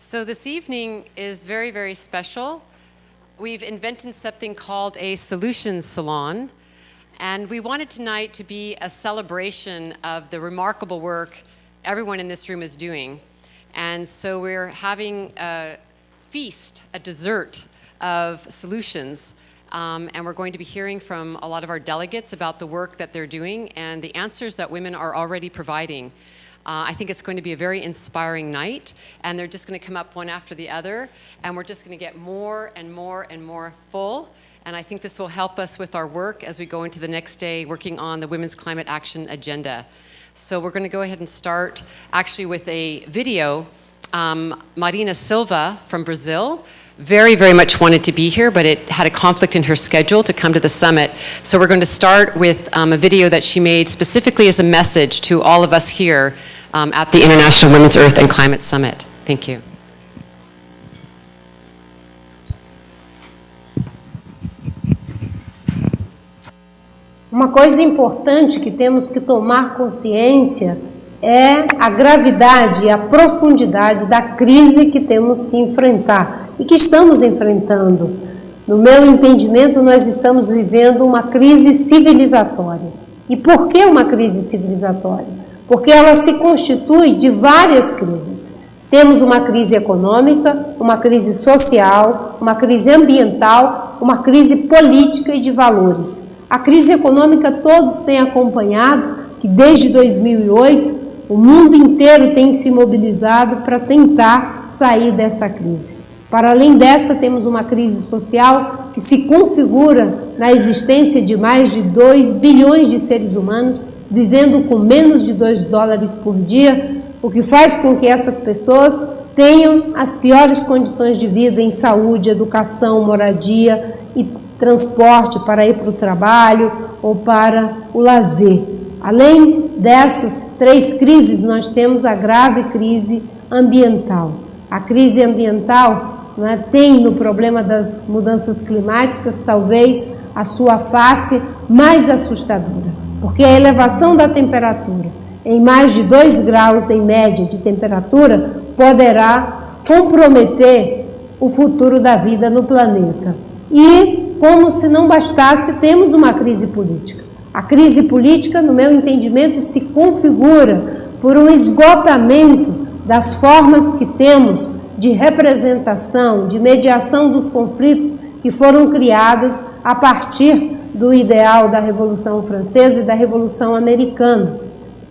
So this evening is very, very special. We've invented something called a Solutions Salon, and we wanted tonight to be a celebration of the remarkable work everyone in this room is doing. And so we're having a feast, a dessert of solutions, and we're going to be hearing from a lot of our delegates about the work that they're doing and the answers that women are already providing. I think it's going to be a very inspiring night, and they're just going to come up one after the other, and we're just going to get more and more and more full. And I think this will help us with our work as we go into the next day working on the Women's Climate Action Agenda. So we're going to go ahead and start actually with a video. Marina Silva from Brazil very, very much wanted to be here, but it had a conflict in her schedule to come to the summit. So we're going to start with a video that she made specifically as a message to all of us here at the International Women's Earth and Climate Summit. Thank you. Uma coisa importante que temos que tomar consciência é a gravidade e a profundidade da crise que temos que enfrentar e que estamos enfrentando. No meu entendimento, nós estamos vivendo uma crise civilizatória. E por que uma crise civilizatória? Porque ela se constitui de várias crises. Temos uma crise econômica, uma crise social, uma crise ambiental, uma crise política e de valores. A crise econômica todos têm acompanhado, que desde 2008 o mundo inteiro tem se mobilizado para tentar sair dessa crise. Para além dessa, temos uma crise social que se configura na existência de mais de 2 bilhões de seres humanos vivendo com menos de $2 por dia, o que faz com que essas pessoas tenham as piores condições de vida em saúde, educação, moradia e transporte para ir para o trabalho ou para o lazer. Além dessas 3 crises, nós temos a grave crise ambiental. A crise ambiental tem no problema das mudanças climáticas talvez a sua face mais assustadora, porque a elevação da temperatura em mais de 2 graus em média de temperatura poderá comprometer o futuro da vida no planeta. E, como se não bastasse, temos uma crise política. A crise política, no meu entendimento, se configura por um esgotamento das formas que temos de representação, de mediação dos conflitos que foram criadas a partir do ideal da Revolução Francesa e da Revolução Americana,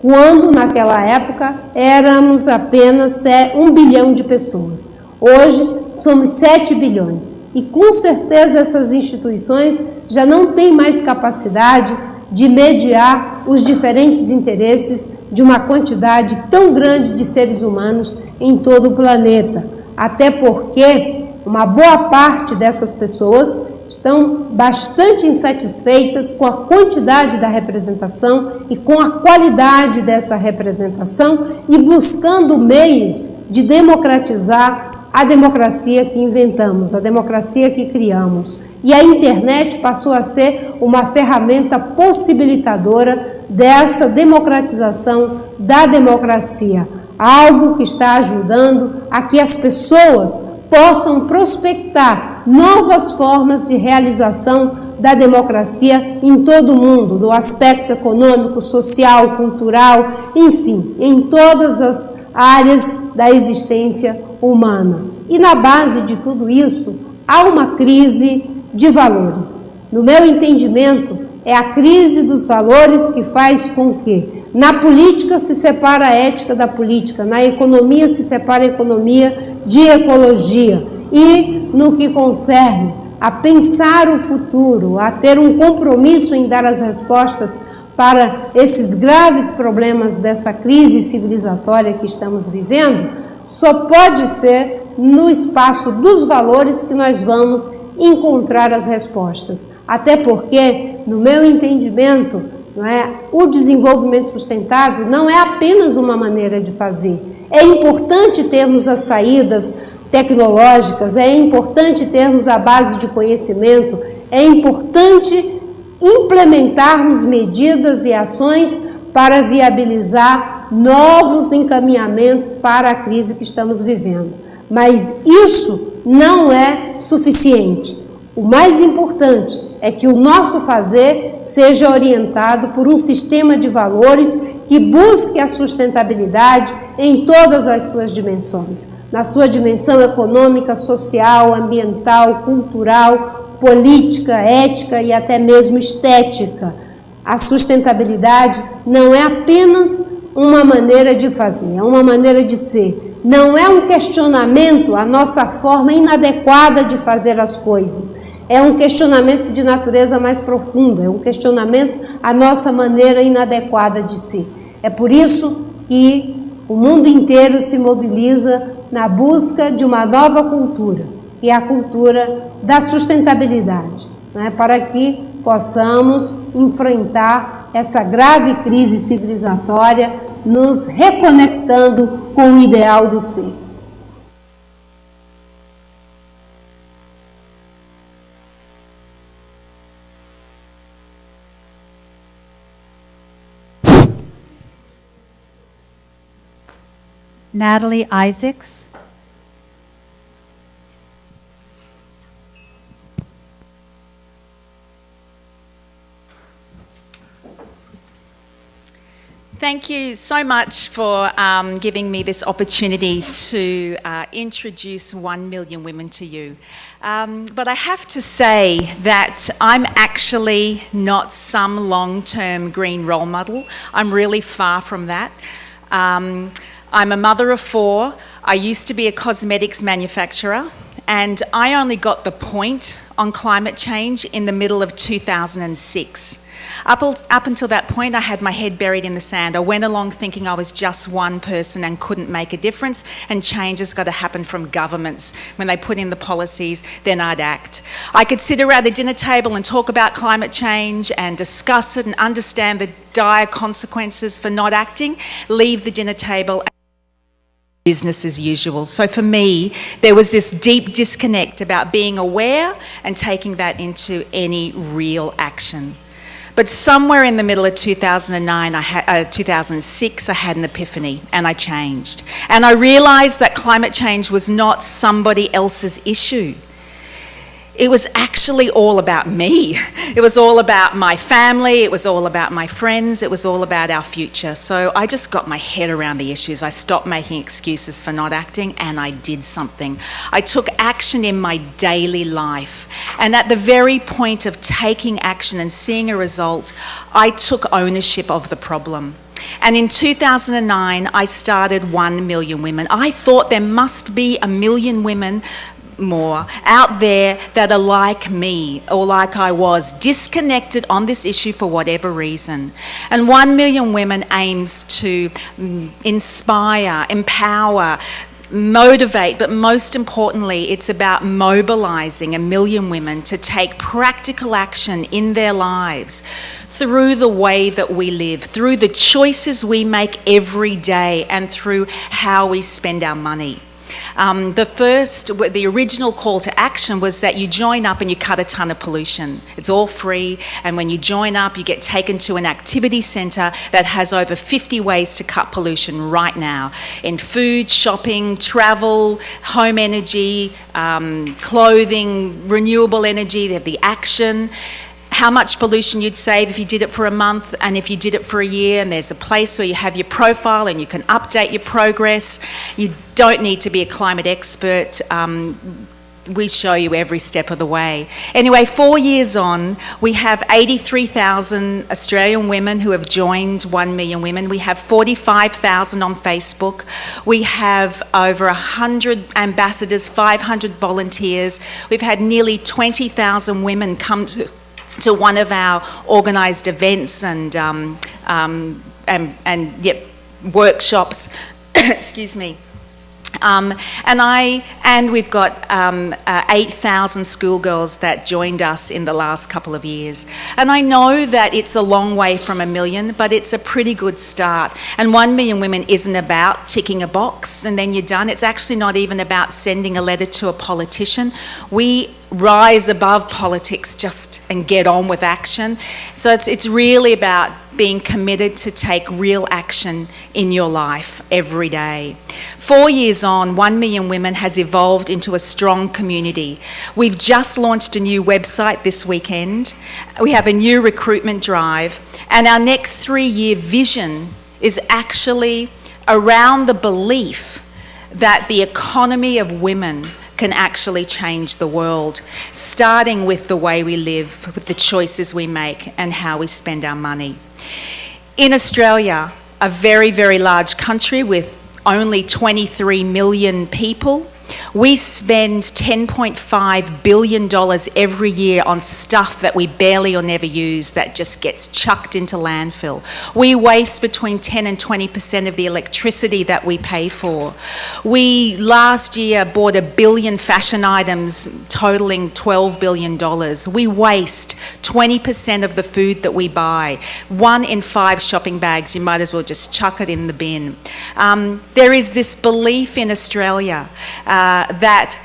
quando, naquela época, éramos apenas 1 bilhão de pessoas. Hoje, somos 7 bilhões. E, com certeza, essas instituições já não têm mais capacidade de mediar os diferentes interesses de uma quantidade tão grande de seres humanos em todo o planeta. Até porque uma boa parte dessas pessoas estão bastante insatisfeitas com a quantidade da representação e com a qualidade dessa representação e buscando meios de democratizar a democracia que inventamos, a democracia que criamos. E a internet passou a ser uma ferramenta possibilitadora dessa democratização da democracia, algo que está ajudando a que as pessoas possam prospectar novas formas de realização da democracia em todo o mundo, do aspecto econômico, social, cultural, enfim, em todas as áreas da existência humana. E na base de tudo isso, há uma crise de valores. No meu entendimento, é a crise dos valores que faz com que na política se separa a ética da política, na economia se separa a economia de ecologia e no que concerne a pensar o futuro, a ter um compromisso em dar as respostas para esses graves problemas dessa crise civilizatória que estamos vivendo, só pode ser no espaço dos valores que nós vamos encontrar as respostas. Até porque, no meu entendimento, o desenvolvimento sustentável não é apenas uma maneira de fazer. É importante termos as saídas tecnológicas, é importante termos a base de conhecimento, é importante implementarmos medidas e ações para viabilizar novos encaminhamentos para a crise que estamos vivendo. Mas isso não é suficiente. O mais importante é que o nosso fazer seja orientado por um sistema de valores que busque a sustentabilidade em todas as suas dimensões. Na sua dimensão econômica, social, ambiental, cultural, política, ética e até mesmo estética. A sustentabilidade não é apenas uma maneira de fazer, é uma maneira de ser. Não é um questionamento à nossa forma inadequada de fazer as coisas. É um questionamento de natureza mais profunda, é um questionamento à nossa maneira inadequada de ser. É por isso que o mundo inteiro se mobiliza na busca de uma nova cultura, que é a cultura da sustentabilidade, né? Para que possamos enfrentar essa grave crise civilizatória, nos reconectando com o ideal do ser. Natalie Isaacs. Thank you so much for giving me this opportunity to introduce 1 million women to you. But I have to say that I'm actually not some long-term green role model. I'm really far from that. I'm a mother of 4. I used to be a cosmetics manufacturer, and I only got the point on climate change in the middle of 2006. Up until that point, I had my head buried in the sand. I went along thinking I was just one person and couldn't make a difference, and change has got to happen from governments. When they put in the policies, then I'd act. I could sit around the dinner table and talk about climate change and discuss it and understand the dire consequences for not acting, leave the dinner table, business as usual. So for me, there was this deep disconnect about being aware and taking that into any real action. But somewhere in the middle of 2006, I had an epiphany and I changed. And I realised that climate change was not somebody else's issue. It was actually all about me. It was all about my family. It was all about my friends. It was all about our future. So I just got my head around the issues. I stopped making excuses for not acting, and I did something. I took action in my daily life. And at the very point of taking action and seeing a result, I took ownership of the problem. And in 2009, I started 1 million women. I thought there must be 1 million women more out there that are like me or like I was, disconnected on this issue for whatever reason. And 1 million women aims to inspire, empower, motivate, but most importantly, it's about mobilising 1 million women to take practical action in their lives through the way that we live, through the choices we make every day, and through how we spend our money. The original call to action was that you join up and you cut a ton of pollution. It's all free, and when you join up, you get taken to an activity centre that has over 50 ways to cut pollution right now, in food, shopping, travel, home energy, clothing, renewable energy. They have the action. How much pollution you'd save if you did it for a month and if you did it for a year, and there's a place where you have your profile and you can update your progress. You don't need to be a climate expert. We show you every step of the way. Anyway, 4 years on, we have 83,000 Australian women who have joined 1 million women. We have 45,000 on Facebook. We have over 100 ambassadors, 500 volunteers. We've had nearly 20,000 women come to one of our organised events and workshops. Excuse me. And we've got 8,000 schoolgirls that joined us in the last couple of years. And I know that it's a long way from 1 million, but it's a pretty good start. And 1 million women isn't about ticking a box and then you're done. It's actually not even about sending a letter to a politician. We rise above politics and get on with action. So it's really about being committed to take real action in your life every day. 4 years on, 1 Million Women has evolved into a strong community. We've just launched a new website this weekend. We have a new recruitment drive, and our next 3-year vision is actually around the belief that the economy of women can actually change the world, starting with the way we live, with the choices we make and how we spend our money. In Australia, a very, very large country with only 23 million people, we spend $10.5 billion every year on stuff that we barely or never use that just gets chucked into landfill. We waste between 10 and 20% of the electricity that we pay for. We last year bought 1 billion fashion items totaling $12 billion. We waste 20% of the food that we buy. 1 in 5 shopping bags, you might as well just chuck it in the bin. There is this belief in Australia that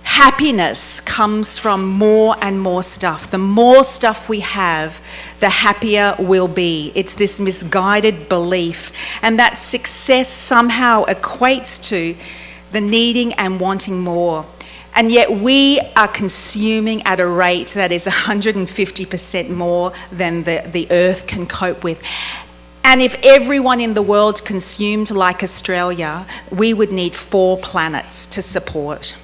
happiness comes from more and more stuff. The more stuff we have, the happier we'll be. It's this misguided belief, and that success somehow equates to the needing and wanting more. And yet we are consuming at a rate that is 150% more than the earth can cope with. And if everyone in the world consumed like Australia, we would need 4 planets to support.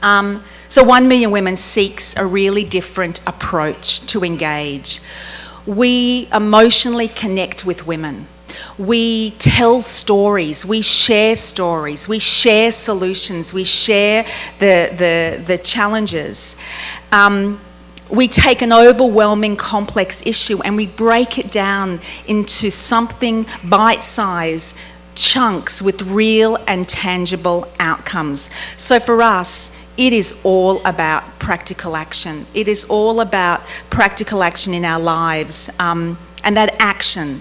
So 1 Million Women seeks a really different approach to engage. We emotionally connect with women. We tell stories, we share solutions, we share the challenges. We take an overwhelming complex issue and we break it down into something bite-sized chunks with real and tangible outcomes. So for us, it is all about practical action. It is all about practical action in our lives. And that action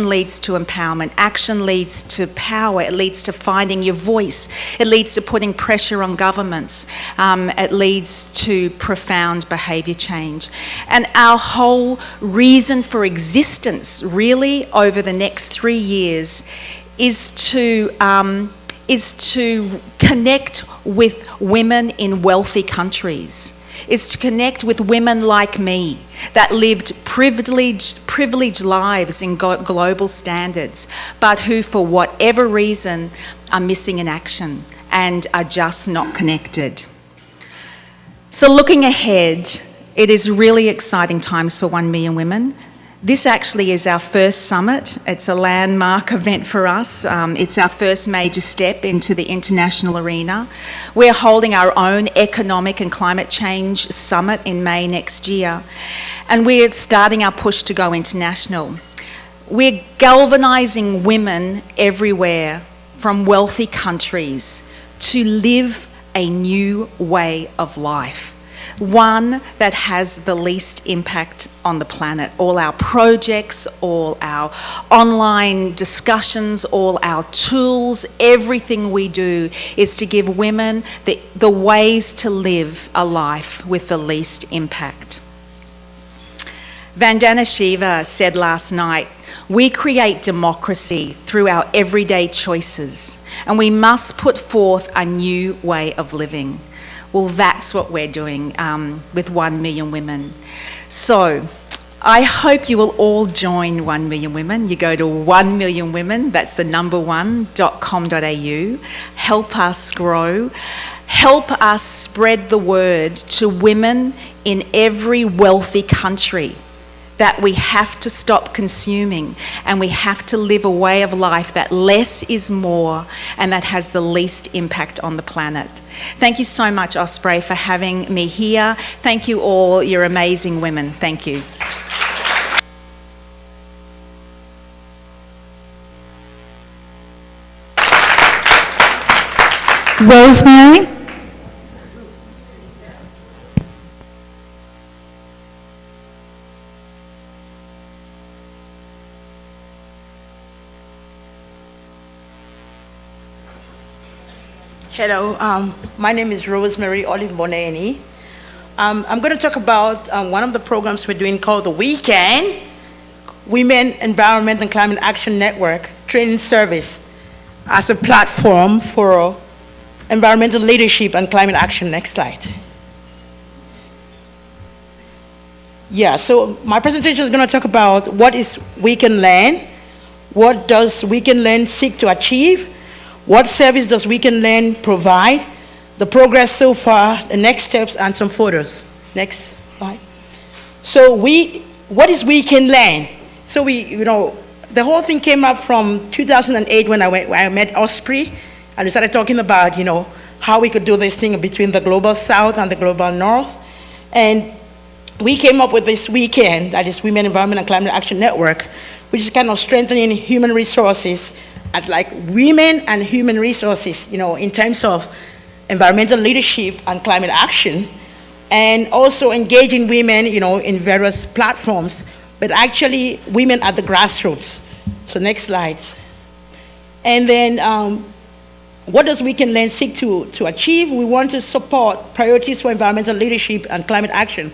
leads to empowerment. Action leads to power. It leads to finding your voice. It leads to putting pressure on governments. It leads to profound behaviour change. And our whole reason for existence, really, over the next 3 years, is to connect with women in wealthy countries. Is to connect with women like me that lived privileged lives in global standards, but who, for whatever reason, are missing in action and are just not connected. So looking ahead, it is really exciting times for 1 Million Women. This actually is our first summit. It's a landmark event for us. It's our first major step into the international arena. We're holding our own economic and climate change summit in May next year, and we're starting our push to go international. We're galvanising women everywhere from wealthy countries to live a new way of life. One that has the least impact on the planet. All our projects, all our online discussions, all our tools, everything we do is to give women the ways to live a life with the least impact. Vandana Shiva said last night, we create democracy through our everyday choices, and we must put forth a new way of living. Well, that's what we're doing with 1 Million Women. So I hope you will all join 1 Million Women. You go to 1 Million Women, that's the #1.com.au. Help us grow. Help us spread the word to women in every wealthy country that we have to stop consuming and we have to live a way of life that less is more and that has the least impact on the planet. Thank you so much, Osprey, for having me here. Thank you all, you're amazing women. Thank you. Rosemary? Hello, my name is Rosemary Olive Boneni. I'm going to talk about one of the programs we're doing called the Weekend Women Environment and Climate Action Network Training Service as a platform for environmental leadership and climate action. Next slide. Yeah, so my presentation is going to talk about what is Weekend Learn, what does Weekend Learn seek to achieve, what service does Weekend Learn provide, the progress so far, the next steps, and some photos. Next slide. So what is Weekend Learn? So the whole thing came up from 2008 when I met Osprey, and we started talking about, how we could do this thing between the Global South and the Global North. And we came up with this weekend, that is Women Environment and Climate Action Network, which is kind of strengthening human resources at like women and human resources, in terms of environmental leadership and climate action, and also engaging women, in various platforms, but actually women at the grassroots. So next slide. And then what does Weekend Learn seek to achieve? We want to support priorities for environmental leadership and climate action.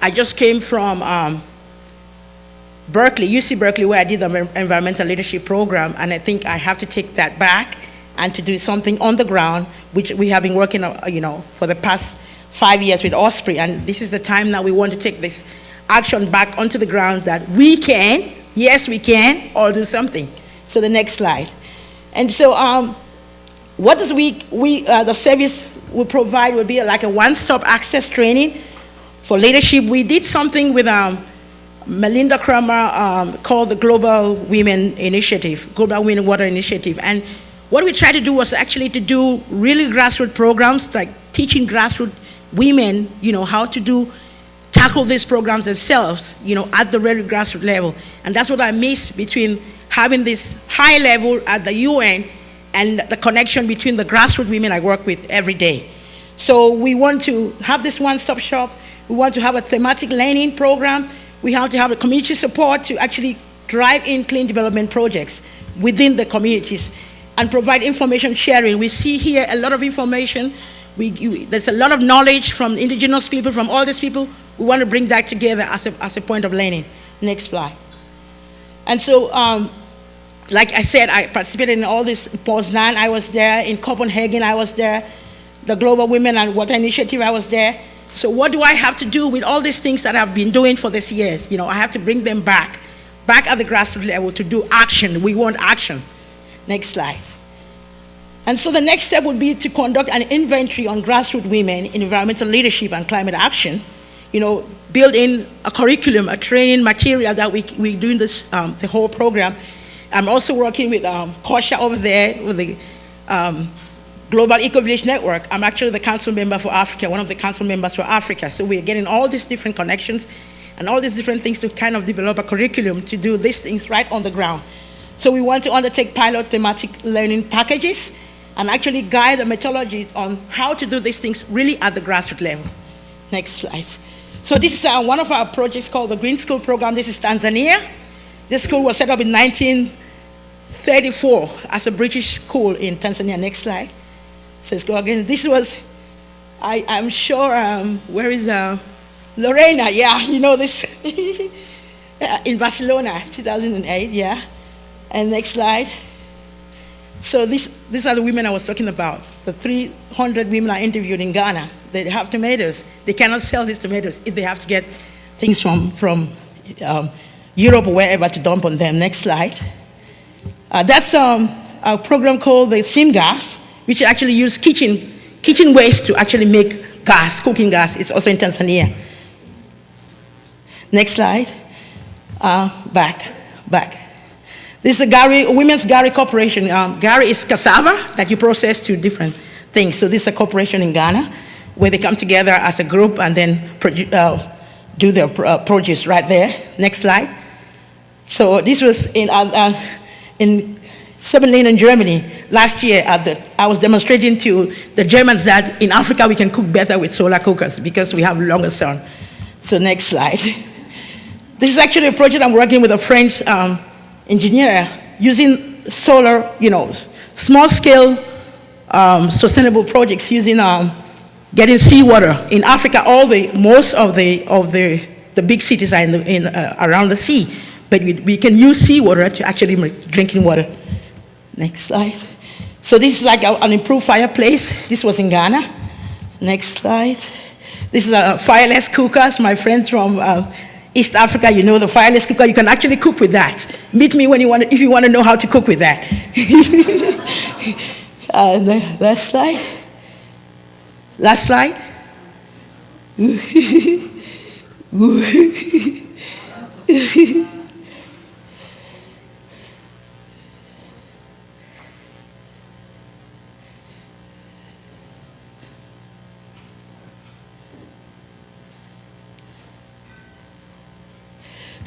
I just came from Berkeley, UC Berkeley, where I did the environmental leadership program, and I think I have to take that back and to do something on the ground, which we have been working on, for the past 5 years with Osprey, and this is the time now we want to take this action back onto the ground that we can, yes we can, all do something. So the next slide. And so what does the service we provide will be like a one-stop access training for leadership. We did something with Melinda Kramer called the Global Women Initiative, Global Women Water Initiative. And what we tried to do was actually to do really grassroots programs, like teaching grassroots women, how to tackle these programs themselves, at the very grassroots level. And that's what I miss between having this high level at the UN and the connection between the grassroots women I work with every day. So we want to have this one-stop shop. We want to have a thematic learning program. We have to have a community support to actually drive in clean development projects within the communities and provide information sharing. We see here a lot of information. There's a lot of knowledge from indigenous people, from all these people. We want to bring that together as a point of learning. Next slide. And so, like I said, I participated in all this. Poznan, I was there. In Copenhagen, I was there. The Global Women and Water Initiative, I was there. So what do I have to do with all these things that I've been doing for these years? I have to bring them back at the grassroots level to do action. We want action. Next slide. And so the next step would be to conduct an inventory on grassroots women in environmental leadership and climate action. Build in a curriculum, a training material that we do in this, the whole program. I'm also working with Kosha over there with the Global Eco-Village Network. I'm actually the council member for Africa, one of the council members for Africa. So we're getting all these different connections and all these different things to kind of develop a curriculum to do these things right on the ground. So we want to undertake pilot thematic learning packages and actually guide the methodology on how to do these things really at the grassroots level. Next slide. So this is one of our projects called the Green School Program. This is Tanzania. This school was set up in 1934 as a British school in Tanzania. Next slide. So let's go again. This was, I'm sure, where is Lorena? Yeah, this, in Barcelona, 2008, yeah. And next slide. So these are the women I was talking about. The 300 women I interviewed in Ghana. They have tomatoes. They cannot sell these tomatoes if they have to get things from Europe or wherever to dump on them. Next slide. That's a program called the Syngas, which actually use kitchen waste to actually make gas, cooking gas. It's also in Tanzania. Next slide. Back. This is a Women's Gari Corporation. Gari is cassava that you process to different things. So this is a corporation in Ghana where they come together as a group and then do their produce right there. Next slide. So this was in Sevenlin in Germany. Last year, I was demonstrating to the Germans that in Africa we can cook better with solar cookers because we have longer sun. So next slide. This is actually a project I'm working with a French engineer using solar, small-scale sustainable projects using getting seawater. In Africa, most of the big cities are around the sea, but we can use seawater to actually make drinking water. Next slide. So this is like an improved fireplace. This was in Ghana. Next slide. This is a fireless cookers. My friends from East Africa, you know the fireless cooker. You can actually cook with that. Meet me if you want to know how to cook with that. Last slide. Last slide.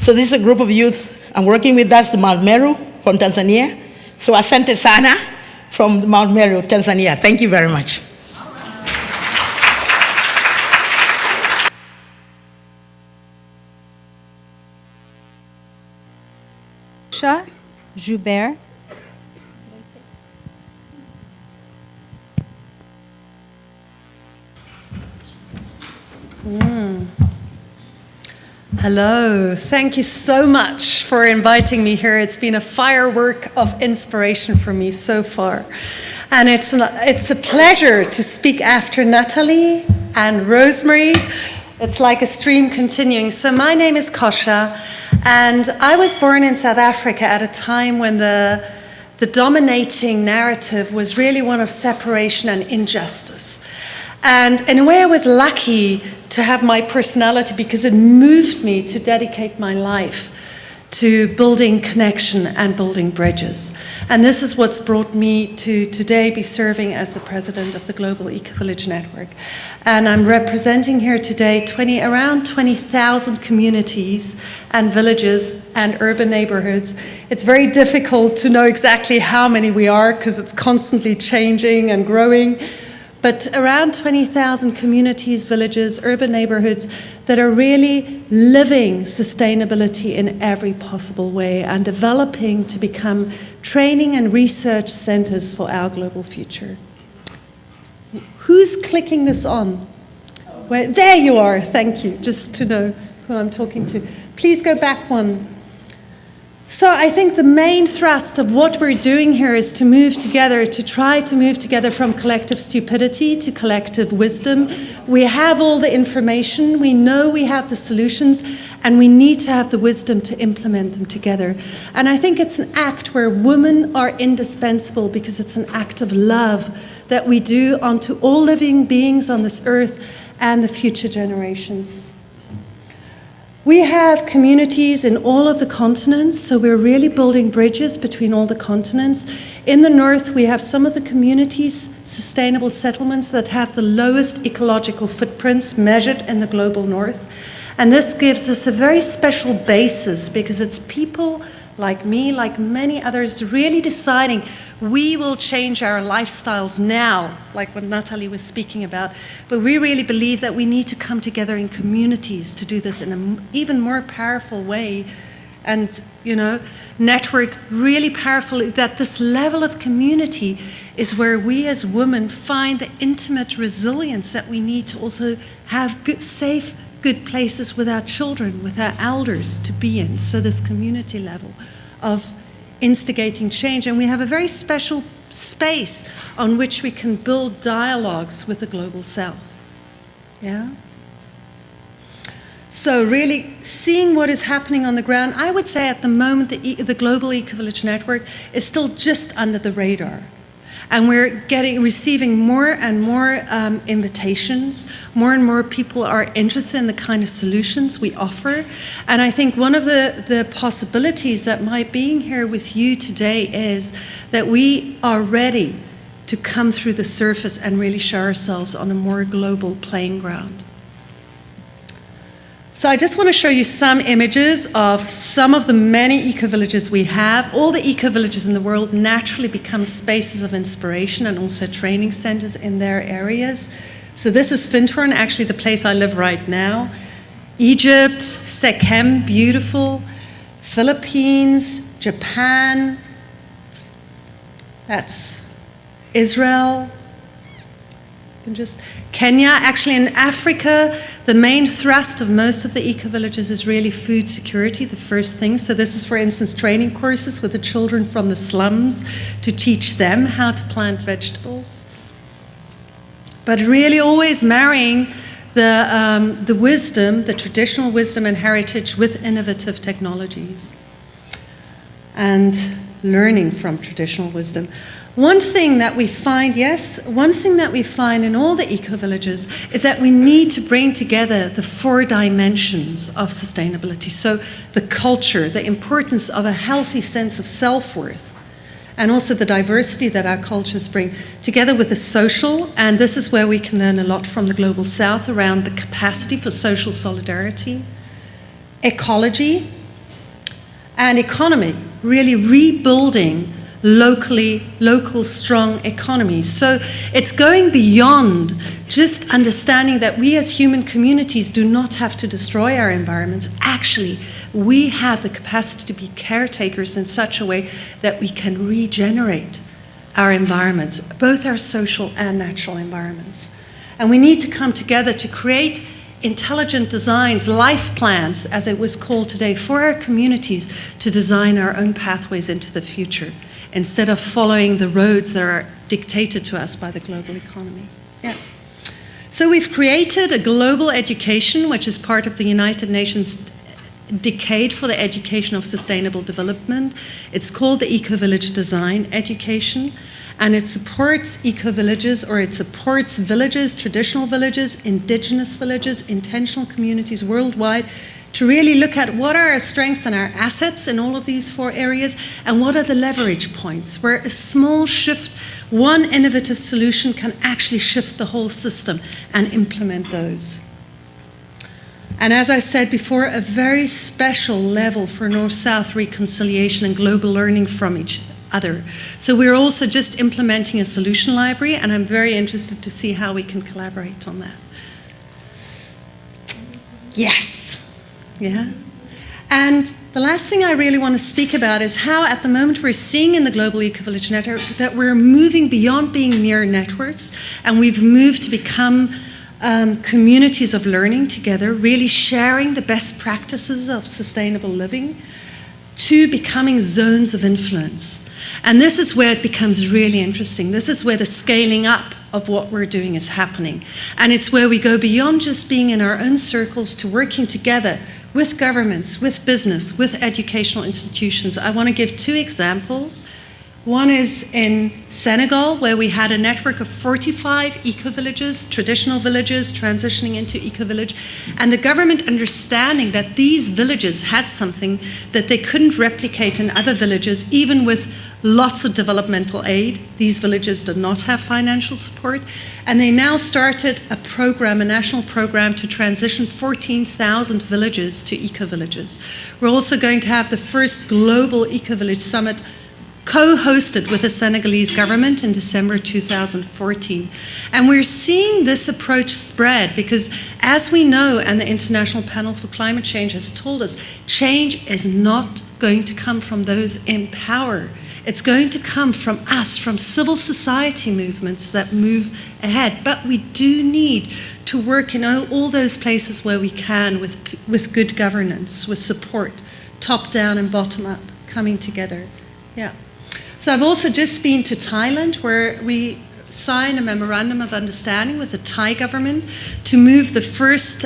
So this is a group of youth I'm working with. That's the Mount Meru from Tanzania. So asante sana from Mount Meru, Tanzania. Thank you very much. Joubert. Hello, thank you so much for inviting me here. It's been a firework of inspiration for me so far. And it's a pleasure to speak after Natalie and Rosemary. It's like a stream continuing. So my name is Kosha, and I was born in South Africa at a time when the dominating narrative was really one of separation and injustice. And in a way, I was lucky to have my personality because it moved me to dedicate my life to building connection and building bridges. And this is what's brought me to today be serving as the president of the Global Eco-Village Network. And I'm representing here today around 20,000 communities and villages and urban neighborhoods. It's very difficult to know exactly how many we are because it's constantly changing and growing. But around 20,000 communities, villages, urban neighborhoods that are really living sustainability in every possible way and developing to become training and research centers for our global future. Who's clicking this on? Well, there you are, thank you, just to know who I'm talking to. Please go back one. So I think the main thrust of what we're doing here is to move together, to try to move together from collective stupidity to collective wisdom. We have all the information, we know we have the solutions, and we need to have the wisdom to implement them together. And I think it's an act where women are indispensable because it's an act of love that we do unto all living beings on this earth and the future generations. We have communities in all of the continents, so we're really building bridges between all the continents. In the north, we have some of the communities, sustainable settlements that have the lowest ecological footprints measured in the global north. And this gives us a very special basis because it's people like me, like many others, really deciding we will change our lifestyles now, like what Natalie was speaking about. But we really believe that we need to come together in communities to do this in an even more powerful way and, network really powerfully, that this level of community is where we as women find the intimate resilience that we need to also have good, safe, good places with our children, with our elders to be in. So this community level of instigating change. And we have a very special space on which we can build dialogues with the global south. Yeah? So really seeing what is happening on the ground, I would say at the moment the Global Eco-Village Network is still just under the radar. And we're receiving more and more invitations. More and more people are interested in the kind of solutions we offer. And I think one of the possibilities that my being here with you today is that we are ready to come through the surface and really show ourselves on a more global playing ground. So I just want to show you some images of some of the many eco-villages we have. All the eco-villages in the world naturally become spaces of inspiration and also training centers in their areas. So this is Findhorn, actually the place I live right now. Egypt, Sekhem, beautiful. Philippines, Japan. That's Israel, can just... Kenya, actually in Africa, the main thrust of most of the eco-villages is really food security, the first thing. So this is, for instance, training courses with the children from the slums to teach them how to plant vegetables. But really always marrying the wisdom, the traditional wisdom and heritage with innovative technologies and learning from traditional wisdom. One thing that we find in all the eco-villages is that we need to bring together the 4 dimensions of sustainability. So the culture, the importance of a healthy sense of self-worth, and also the diversity that our cultures bring, together with the social, and this is where we can learn a lot from the Global South around the capacity for social solidarity, ecology, and economy, really rebuilding local strong economies. So it's going beyond just understanding that we as human communities do not have to destroy our environments. Actually, we have the capacity to be caretakers in such a way that we can regenerate our environments, both our social and natural environments. And we need to come together to create intelligent designs, life plans, as it was called today, for our communities to design our own pathways into the future, instead of following the roads that are dictated to us by the global economy. Yeah. So we've created a global education, which is part of the United Nations Decade for the Education of Sustainable Development. It's called the Eco-Village Design Education, and it supports eco-villages, or it supports villages, traditional villages, indigenous villages, intentional communities worldwide, to really look at what are our strengths and our assets in all of these 4 areas, and what are the leverage points where a small shift, one innovative solution can actually shift the whole system and implement those. And as I said before, a very special level for North-South reconciliation and global learning from each other. So we're also just implementing a solution library, and I'm very interested to see how we can collaborate on that. Yes. Yeah. And the last thing I really want to speak about is how at the moment we're seeing in the Global Eco-Village Network that we're moving beyond being mere networks, and we've moved to become communities of learning together, really sharing the best practices of sustainable living, to becoming zones of influence. And this is where it becomes really interesting. This is where the scaling up of what we're doing is happening. And it's where we go beyond just being in our own circles to working together with governments, with business, with educational institutions. I want to give 2 examples. One is in Senegal, where we had a network of 45 eco-villages, traditional villages, transitioning into eco-village, and the government understanding that these villages had something that they couldn't replicate in other villages, even with lots of developmental aid. These villages did not have financial support, and they now started a program, a national program, to transition 14,000 villages to eco-villages. We're also going to have the first global eco-village summit co-hosted with the Senegalese government in December 2014. And we're seeing this approach spread because, as we know, and the International Panel for Climate Change has told us, change is not going to come from those in power. It's going to come from us, from civil society movements that move ahead. But we do need to work in all those places where we can with good governance, with support, top down and bottom up, coming together. Yeah. So I've also just been to Thailand, where we signed a memorandum of understanding with the Thai government to move the first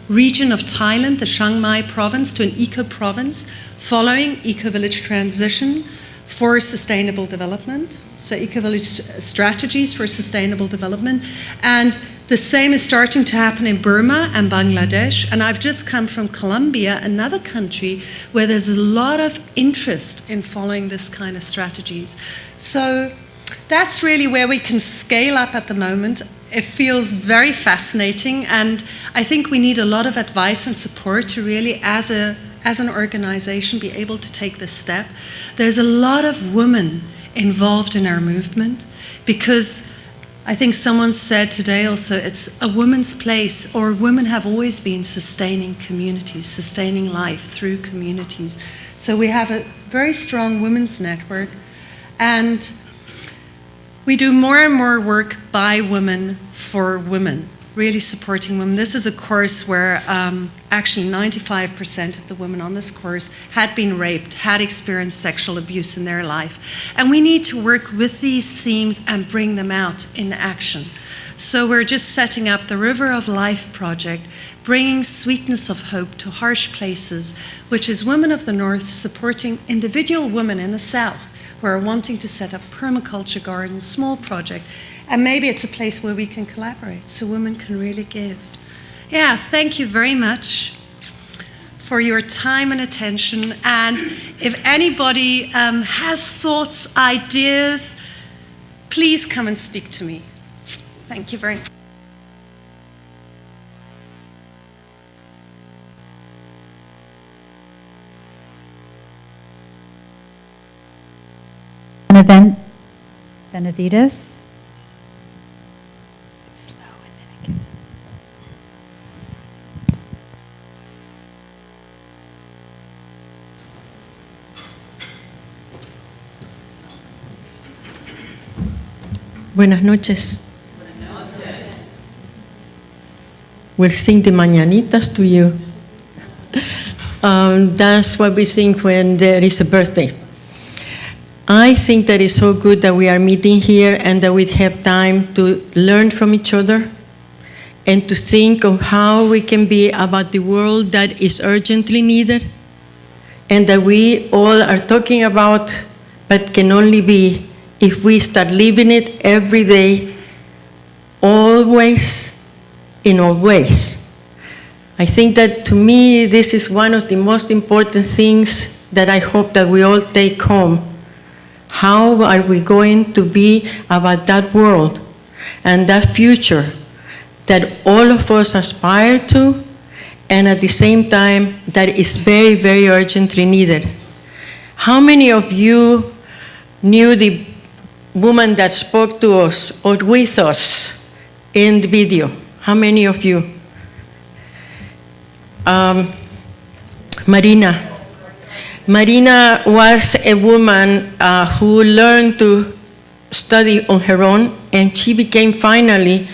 region of Thailand, the Chiang Mai province, to an eco-province following eco-village transition for sustainable development. So eco-village strategies for sustainable development. And the same is starting to happen in Burma and Bangladesh. And I've just come from Colombia, another country where there's a lot of interest in following this kind of strategies. So that's really where we can scale up at the moment. It feels very fascinating, and I think we need a lot of advice and support to really, as an organization, be able to take this step. There's a lot of women involved in our movement, because I think someone said today also, it's a woman's place, or women have always been sustaining communities, sustaining life through communities. So we have a very strong women's network, and We do more and more work by women for women, really supporting women. This is a course where actually 95% of the women on this course had been raped, had experienced sexual abuse in their life. And we need to work with these themes and bring them out in action. So we're just setting up the River of Life project, bringing sweetness of hope to harsh places, which is Women of the North supporting individual women in the South who are wanting to set up permaculture gardens, small project, and maybe it's a place where we can collaborate so women can really give. Yeah, thank you very much for your time and attention. And if anybody has thoughts, ideas, please come and speak to me. Thank you very much. An event, Benavides. Buenas noches. We'll sing the mañanitas to you. That's what we sing when there is a birthday. I think that it's so good that we are meeting here and that we have time to learn from each other and to think of how we can be about the world that is urgently needed and that we all are talking about, but can only be if we start living it every day, always, in all ways. I think that to me, this is one of the most important things that I hope that we all take home. How are we going to be about that world and that future that all of us aspire to, and at the same time that is very, very urgently needed? How many of you knew the woman that spoke to us or with us in the video? How many of you? Marina. Marina was a woman who learned to study on her own, and she became finally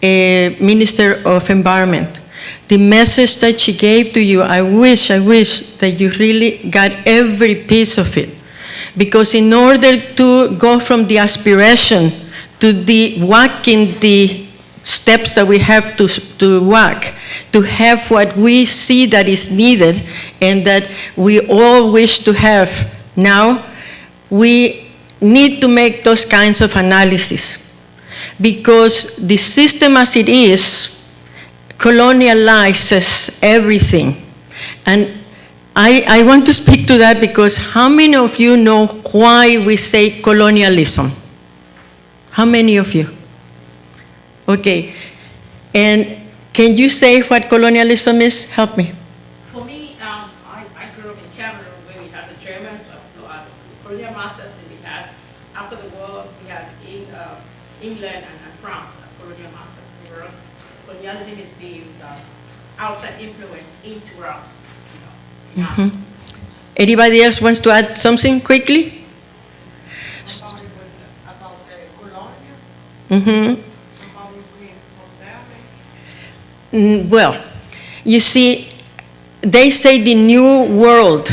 a Minister of Environment. The message that she gave to you, I wish that you really got every piece of it. Because in order to go from the aspiration to the walking the steps that we have to walk, to have what we see that is needed and that we all wish to have now, we need to make those kinds of analysis. Because the system as it is colonializes everything. And I want to speak to that because how many of you know why we say colonialism? How many of you? Okay, and can you say what colonialism is? Help me. For me, I grew up in Cameroon where we had the Germans as well as colonial masters that we had. After the war, we had England and France as colonial masters. Colonialism is the outside influence into us. Anybody else wants to add something quickly? About the colonial. Well, you see, they say the new world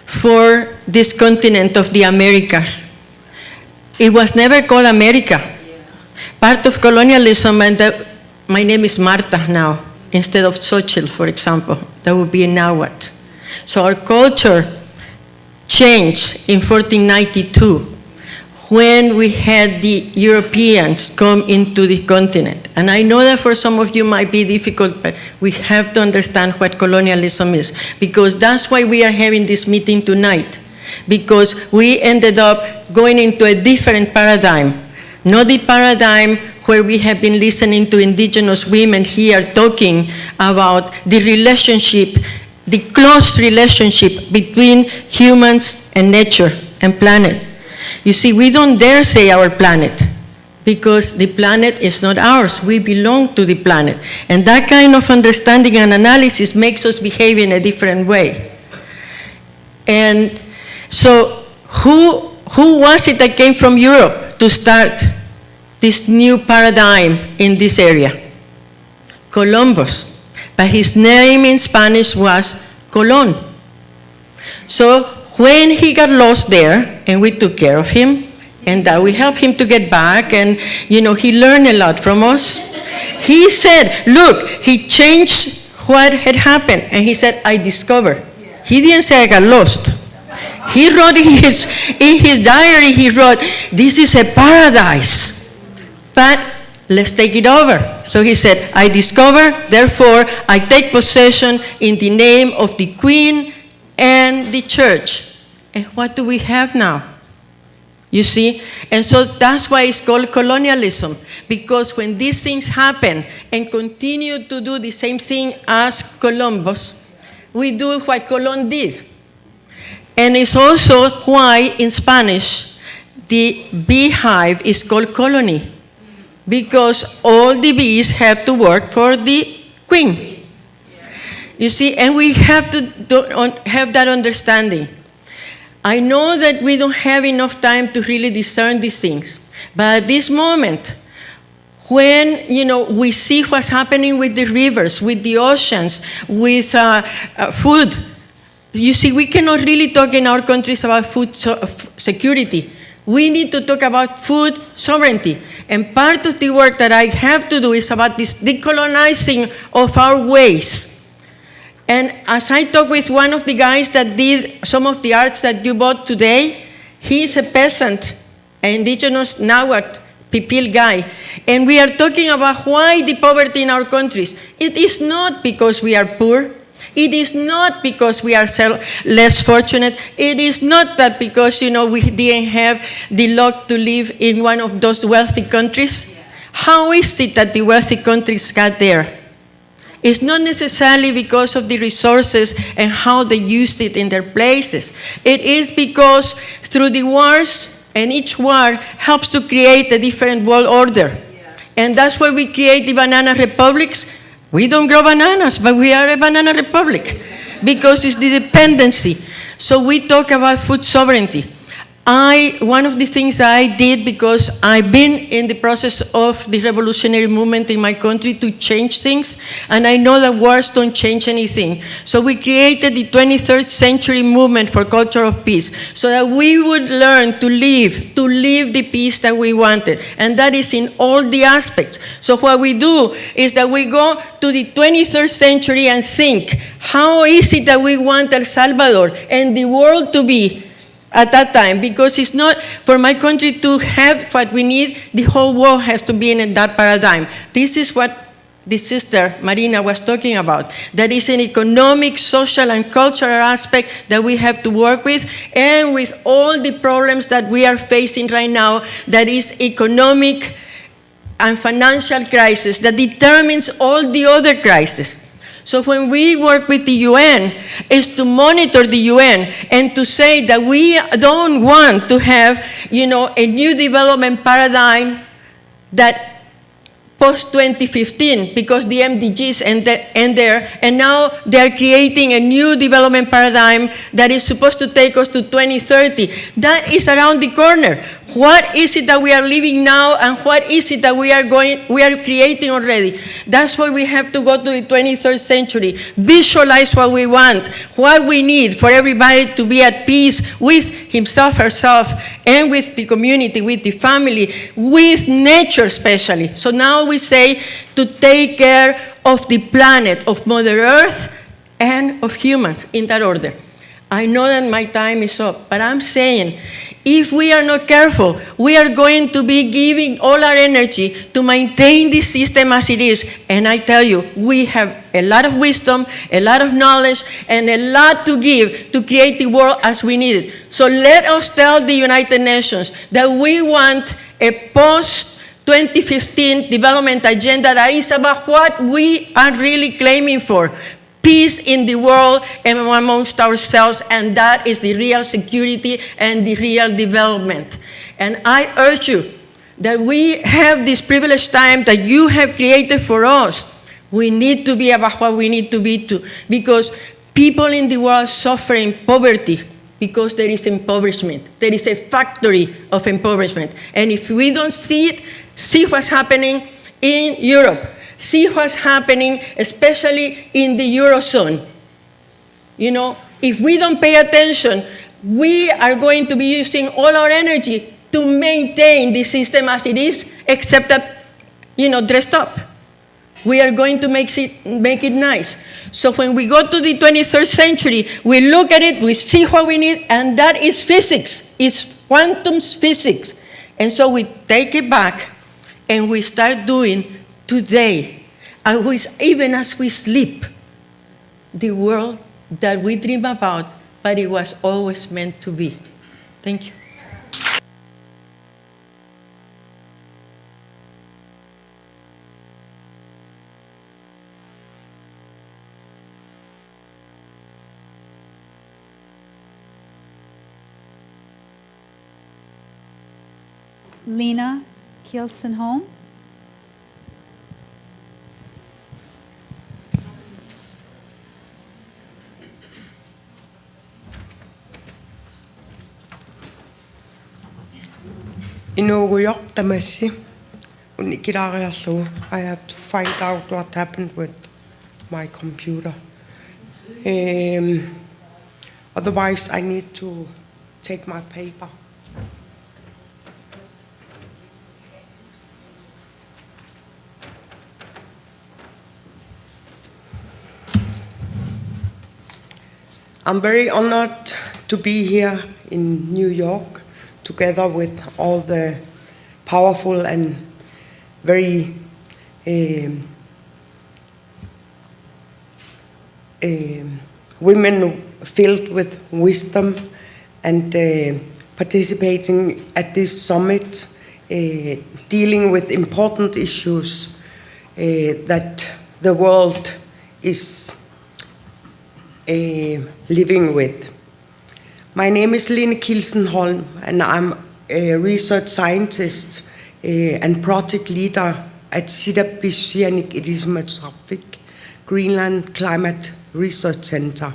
for this continent of the Americas. It was never called America. Yeah. Part of colonialism, and my name is Marta now, instead of Xochitl, for example. That would be Nahuatl. So our culture changed in 1492 when we had the Europeans come into the continent. And I know that for some of you might be difficult, but we have to understand what colonialism is, because that's why we are having this meeting tonight, because we ended up going into a different paradigm, not the paradigm where we have been listening to indigenous women here talking about the relationship, the close relationship between humans and nature and planet. You see, we don't dare say our planet because the planet is not ours. We belong to the planet. And that kind of understanding and analysis makes us behave in a different way. And so who was it that came from Europe to start this new paradigm in this area? Columbus. But his name in Spanish was Colón. So when he got lost there, and we took care of him, and we helped him to get back, and he learned a lot from us. He said, look, he changed what had happened, and he said, I discovered. He didn't say I got lost. He wrote in his diary, he wrote, this is a paradise, but let's take it over. So he said, I discover, therefore I take possession in the name of the Queen and the church. And what do we have now? You see? And so that's why it's called colonialism, because when these things happen and continue to do the same thing as Columbus, we do what Colón did. And it's also why in Spanish the beehive is called colony, because all the bees have to work for the queen. You see, and we have to have that understanding. I know that we don't have enough time to really discern these things, but at this moment, when we see what's happening with the rivers, with the oceans, with food, you see, we cannot really talk in our countries about food security. We need to talk about food sovereignty. And part of the work that I have to do is about this decolonizing of our ways. And as I talked with one of the guys that did some of the arts that you bought today, he's a peasant, an indigenous Nahuatl Pipil guy. And we are talking about why the poverty in our countries. It is not because we are poor. It is not because we are less fortunate. It is not that because, we didn't have the luck to live in one of those wealthy countries. How is it that the wealthy countries got there? It's not necessarily because of the resources and how they used it in their places. It is because through the wars, and each war helps to create a different world order. And that's why we create the banana republics. We don't grow bananas, but we are a banana republic because it's the dependency. So we talk about food sovereignty. One of the things I did, because I've been in the process of the revolutionary movement in my country to change things, and I know that wars don't change anything. So we created the 23rd century movement for culture of peace, so that we would learn to live the peace that we wanted. And that is in all the aspects. So what we do is that we go to the 23rd century and think, how is it that we want El Salvador and the world to be at that time? Because it's not for my country to have what we need, the whole world has to be in that paradigm. This is what the sister Marina was talking about. That is an economic, social, and cultural aspect that we have to work with, and with all the problems that we are facing right now, that is economic and financial crisis that determines all the other crises. So when we work with the UN, is to monitor the UN and to say that we don't want to have, a new development paradigm that post-2015, because the MDGs end there, and now they're creating a new development paradigm that is supposed to take us to 2030. That is around the corner. What is it that we are living now, and what is it that we are creating already? That's why we have to go to the 23rd century, visualize what we want, what we need for everybody to be at peace with himself, herself, and with the community, with the family, with nature especially. So now we say to take care of the planet, of Mother Earth, and of humans, in that order. I know that my time is up, but I'm saying, if we are not careful, we are going to be giving all our energy to maintain this system as it is. And I tell you, we have a lot of wisdom, a lot of knowledge, and a lot to give to create the world as we need it. So let us tell the United Nations that we want a post-2015 development agenda that is about what we are really claiming for. Peace in the world and amongst ourselves, and that is the real security and the real development. And I urge you that we have this privileged time that you have created for us. We need to be about what we need to be to, because people in the world suffering poverty, because there is impoverishment. There is a factory of impoverishment. And if we don't see it, see what's happening in Europe. See what's happening, especially in the Eurozone. You know, if we don't pay attention, we are going to be using all our energy to maintain the system as it is, except that, you know, dressed up. We are going to make it nice. So when we go to the 23rd century, we look at it, we see what we need, and that is physics. It's quantum physics. And so we take it back, and we start doing today, even as we sleep, the world that we dream about, but it was always meant to be. Thank you. Lena Kielsen-Holm. I have to find out what happened with my computer. Otherwise, I need to take my paper. I'm very honored to be here in New York, together with all the powerful and very women filled with wisdom and participating at this summit, dealing with important issues that the world is living with. My name is Lene Kielsen-Holm, and I'm a research scientist and project leader at Sitabisianik Idismatrafik Greenland Climate Research Center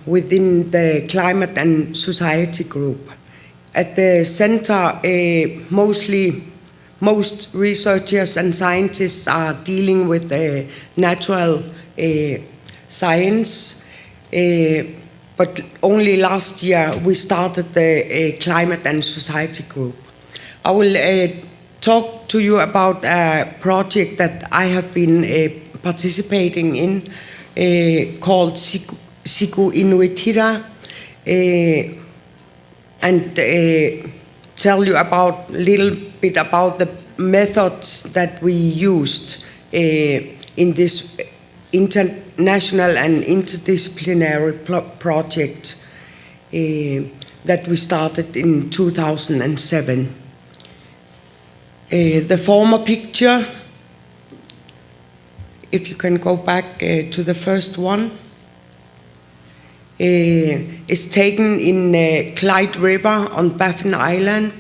within the Climate and Society Group. At the center, most researchers and scientists are dealing with natural science, but only last year we started the Climate and Society Group. I will talk to you about a project that I have been participating in called Siku Inuitira, and tell you a little bit about the methods that we used in this international and interdisciplinary project that we started in 2007. The former picture, if you can go back to the first one, is taken in Clyde River on Baffin Island,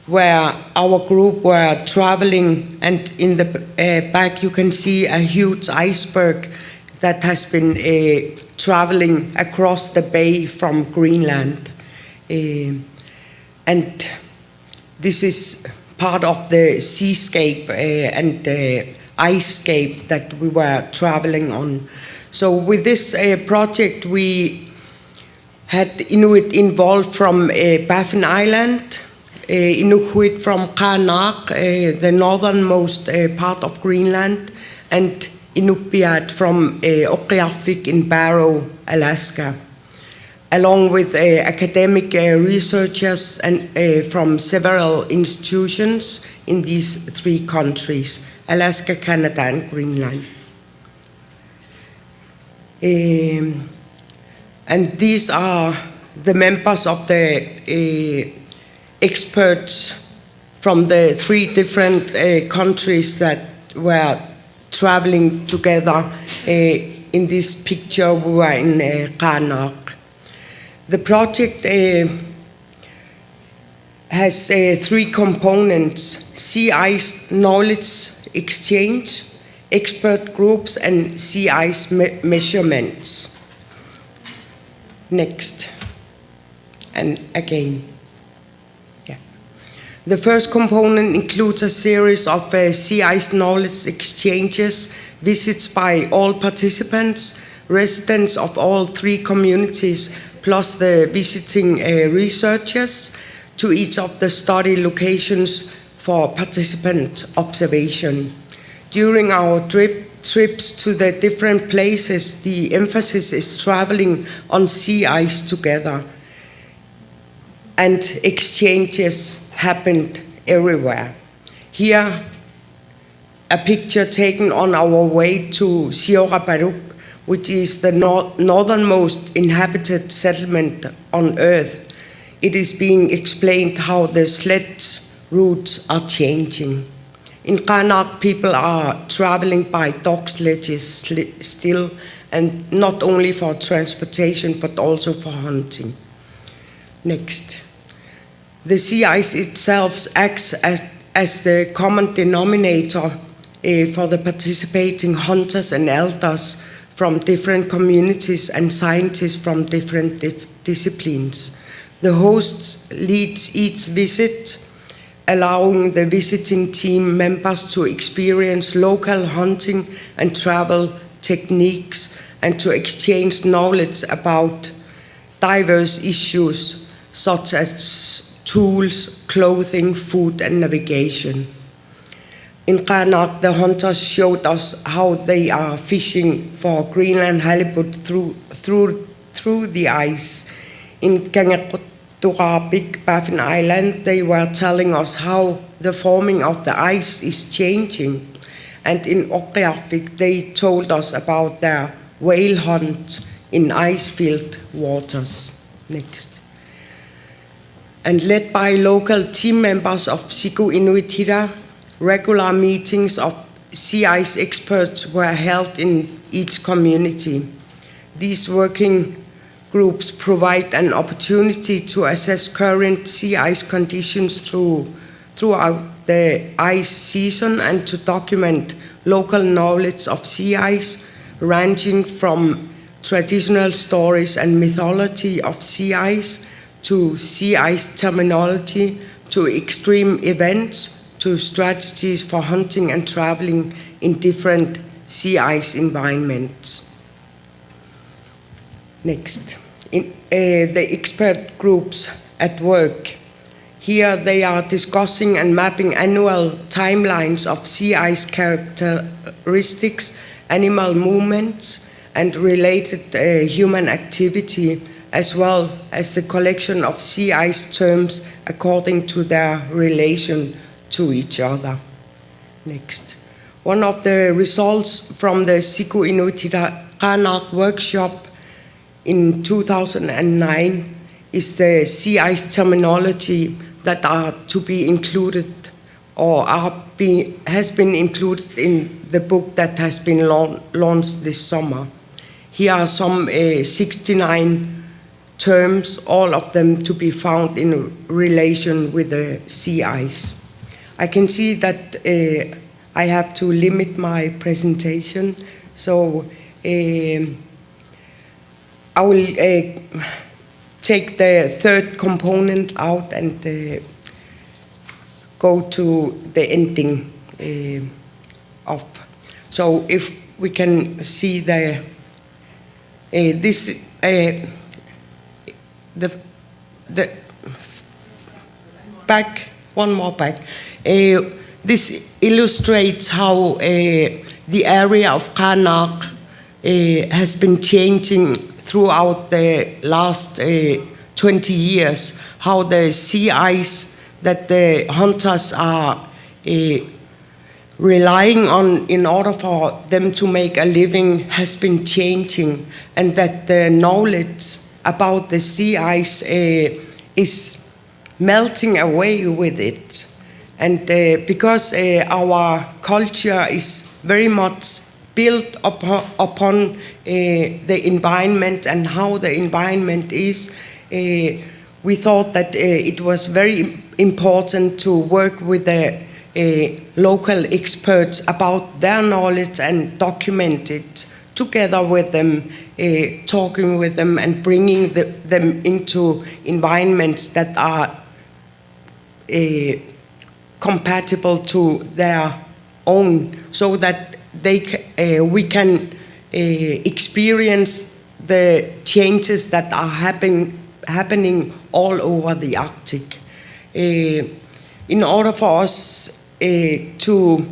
where our group were traveling, and in the back you can see a huge iceberg that has been traveling across the bay from Greenland. And this is part of the seascape and icescape that we were traveling on. So with this project, we had Inuit involved from Baffin Island, Inuit from Qaanaaq, the northernmost part of Greenland, and Inupiat from Oqiarvik in Barrow, Alaska, along with academic researchers and from several institutions in these three countries, Alaska, Canada, and Greenland. And these are the members of the experts from the three different countries that were traveling together. In this picture, we were in Qaanaaq. The project has three components: sea ice knowledge exchange, expert groups, and sea ice measurements. Next. And again. Yeah. The first component includes a series of sea ice knowledge exchanges, visits by all participants, residents of all 3 communities, plus the visiting researchers to each of the study locations for participant observation. During our trips to the different places, the emphasis is traveling on sea ice together, and exchanges happened everywhere. Here, a picture taken on our way to Siora Baruk, which is the northernmost inhabited settlement on Earth. It is being explained how the sledge routes are changing. In Qaanaaq, people are traveling by dog sledges still, and not only for transportation, but also for hunting. Next. The sea ice itself acts as the common denominator for the participating hunters and elders from different communities and scientists from different disciplines. The hosts leads each visit, allowing the visiting team members to experience local hunting and travel techniques and to exchange knowledge about diverse issues such as tools, clothing, food, and navigation. In Qaanaaq, the hunters showed us how they are fishing for Greenland halibut through the ice. In Big Baffin Island, they were telling us how the forming of the ice is changing. And in Oqiarvik, they told us about their whale hunt in ice-filled waters. Next. And led by local team members of Siku Inuit Hira, regular meetings of sea ice experts were held in each community. These working groups provide an opportunity to assess current sea ice conditions throughout the ice season and to document local knowledge of sea ice, ranging from traditional stories and mythology of sea ice to sea ice terminology to extreme events to strategies for hunting and traveling in different sea ice environments. Next. The expert groups at work. Here they are discussing and mapping annual timelines of sea ice characteristics, animal movements, and related human activity, as well as the collection of sea ice terms according to their relation to each other. Next. One of the results from the Siku Inuit Qaanaaq workshop in 2009 is the sea ice terminology that are to be included or has been included in the book that has been launched this summer. Here are some 69 terms, all of them to be found in relation with the sea ice. I can see that I have to limit my presentation, so I will take the third component out and go to the ending of. So if we can see the back, one more back. This illustrates how the area of Qaanaaq has been changing throughout the last 20 years, how the sea ice that the hunters are relying on in order for them to make a living has been changing, and that the knowledge about the sea ice is melting away with it. And because our culture is very much built upon the environment and how the environment is, we thought that it was very important to work with the local experts about their knowledge and document it together with them, talking with them and bringing them into environments that are compatible to their own, so that we can experience the changes that are happening all over the Arctic. In order for us to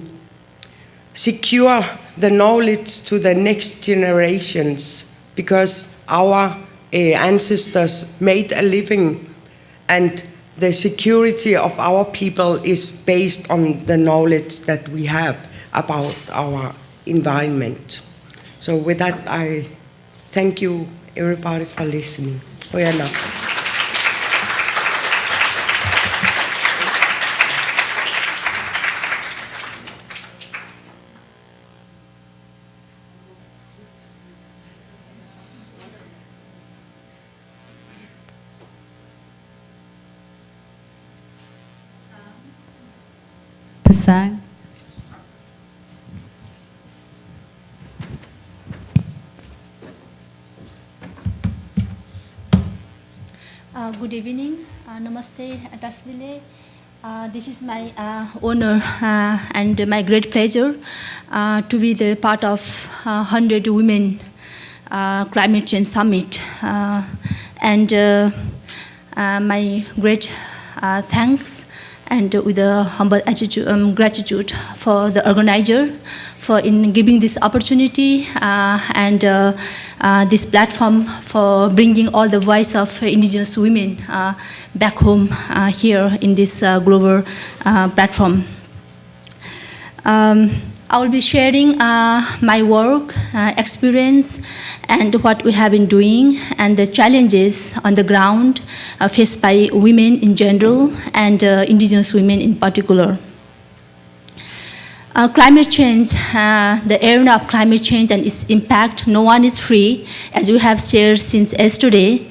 secure the knowledge to the next generations, because our ancestors made a living, and the security of our people is based on the knowledge that we have about our environment. So with that, I thank you everybody for listening. Pasang. Good evening, Namaste, Tasdile. This is my honor and my great pleasure to be the part of 100 Women Climate Change Summit. And my great thanks and with a humble gratitude for the organizer for in giving this opportunity and this platform for bringing all the voice of indigenous women back home here in this global platform. I will be sharing my work, experience, and what we have been doing, and the challenges on the ground faced by women in general and indigenous women in particular. Climate change, the era of climate change and its impact, no one is free, as we have shared since yesterday.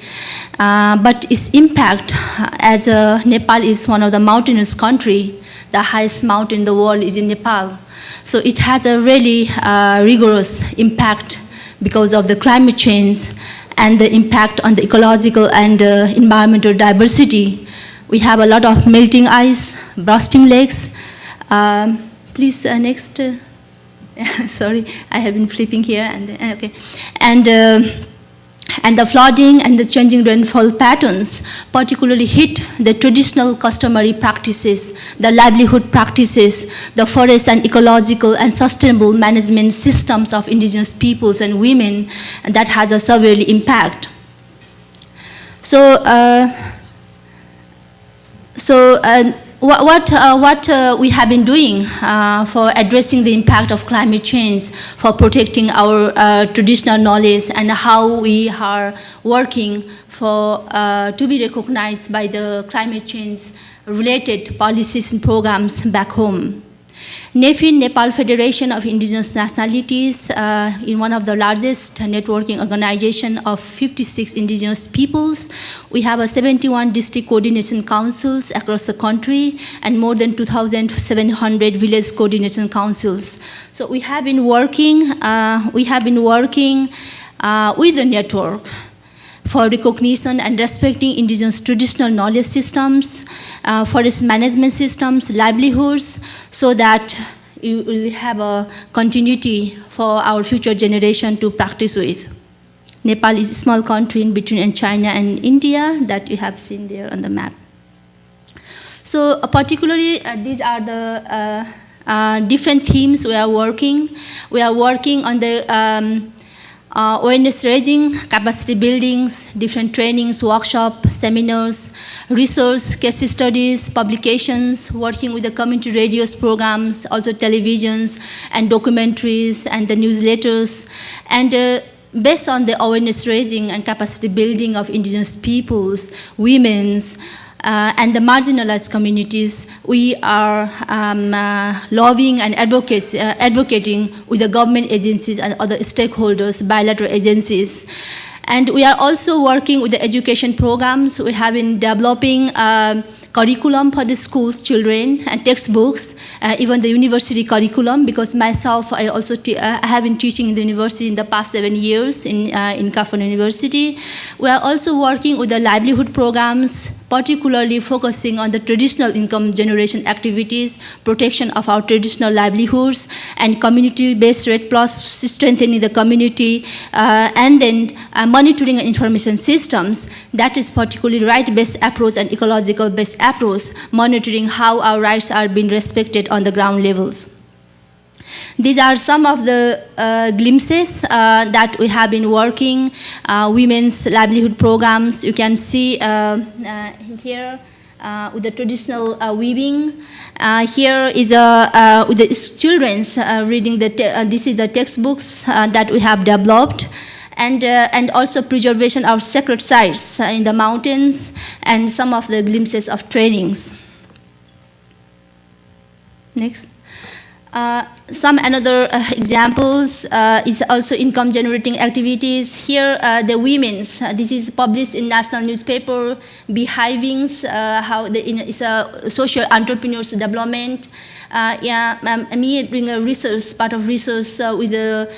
But its impact, as Nepal is one of the mountainous country, the highest mountain in the world is in Nepal. So it has a really rigorous impact because of the climate change and the impact on the ecological and environmental diversity. We have a lot of melting ice, bursting lakes. Please, next. Sorry, I have been flipping here. And okay. And the flooding and the changing rainfall patterns particularly hit the traditional customary practices, the livelihood practices, the forest and ecological and sustainable management systems of indigenous peoples and women, and that has a severe impact. So, what we have been doing for addressing the impact of climate change, for protecting our traditional knowledge, and how we are working for to be recognized by the climate change related policies and programs back home. NEFIN, Nepal Federation of Indigenous Nationalities, in one of the largest networking organization of 56 indigenous peoples. We have 71 district coordination councils across the country and more than 2,700 village coordination councils. So we have been working, with the network for recognition and respecting indigenous traditional knowledge systems, forest management systems, livelihoods, so that you will have a continuity for our future generation to practice with. Nepal is a small country in between China and India that you have seen there on the map. So particularly, these are the different themes we are working. We are working on the awareness raising, capacity buildings, different trainings, workshops, seminars, research, case studies, publications, working with the community radios programs, also televisions and documentaries and the newsletters. And based on the awareness raising and capacity building of indigenous peoples, women's, and the marginalized communities, we are lobbying and advocating with the government agencies and other stakeholders, bilateral agencies. And we are also working with the education programs. We have been developing curriculum for the schools, children, and textbooks, even the university curriculum, because myself, I also I have been teaching in the university in the past 7 years in Kafan University. We are also working with the livelihood programs, particularly focusing on the traditional income generation activities, protection of our traditional livelihoods, and community-based Red Plus, strengthening the community, and then monitoring and information systems. That is particularly right-based approach and ecological-based approach, monitoring how our rights are being respected on the ground levels. These are some of the glimpses that we have been working, women's livelihood programs. You can see here with the traditional weaving. Here is with the children's reading, this is the textbooks that we have developed. And also preservation of sacred sites in the mountains, and some of the glimpses of trainings. Next. Some another examples is also income generating activities. Here, the women's, this is published in national newspaper, beehivings, it's a social entrepreneurs development. Me doing a research, part of research with the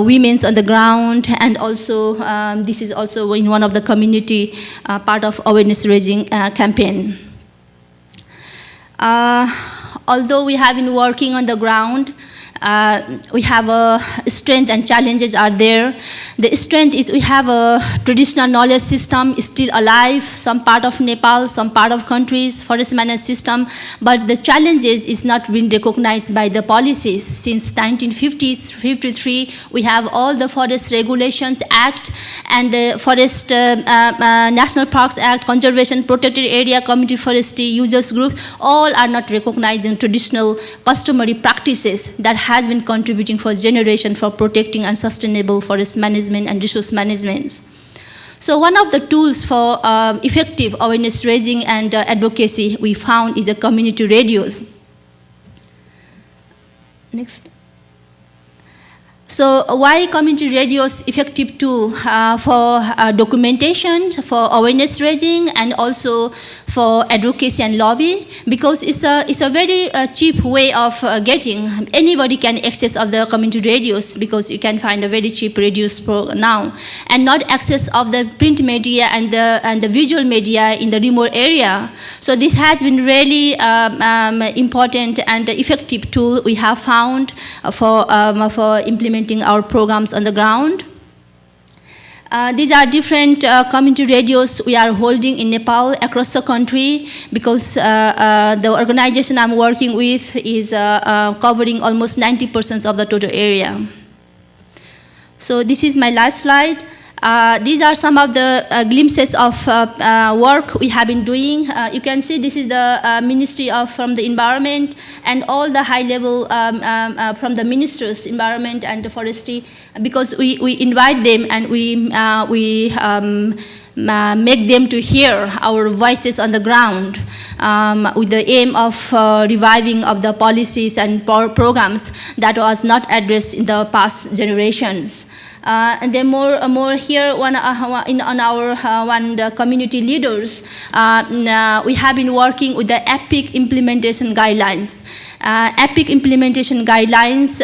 women's on the ground, and also this is also in one of the community part of awareness raising campaign. Although we have been working on the ground, we have a strength and challenges are there. The strength is we have a traditional knowledge system still alive, some part of Nepal, some part of countries, forest management system, but the challenges is not been recognized by the policies. Since 1953, we have all the Forest Regulations Act and the Forest National Parks Act, Conservation Protected Area, Community Forestry Users Group, all are not recognizing traditional customary practices that has been contributing for generation for protecting and sustainable forest management and resource management. So one of the tools for effective awareness raising and advocacy we found is a community radios. Next. So why community radios effective tool for documentation, for awareness raising, and also for advocacy and lobby? Because it's a very cheap way of getting. Anybody can access of the community radios, because you can find a very cheap radios now, and not access of the print media and the visual media in the remote area. So this has been really important and effective tool we have found for implementing our programs on the ground. These are different community radios we are holding in Nepal across the country, because the organization I'm working with is covering almost 90% of the total area. So this is my last slide. These are some of the glimpses of work we have been doing. You can see this is the Ministry from the Environment, and all the high level from the Ministers, Environment and Forestry, because we invite them and we make them to hear our voices on the ground, with the aim of reviving of the policies and programs that was not addressed in the past generations. And then more here on our community leaders, we have been working with the EPIC implementation guidelines. EPIC implementation guidelines,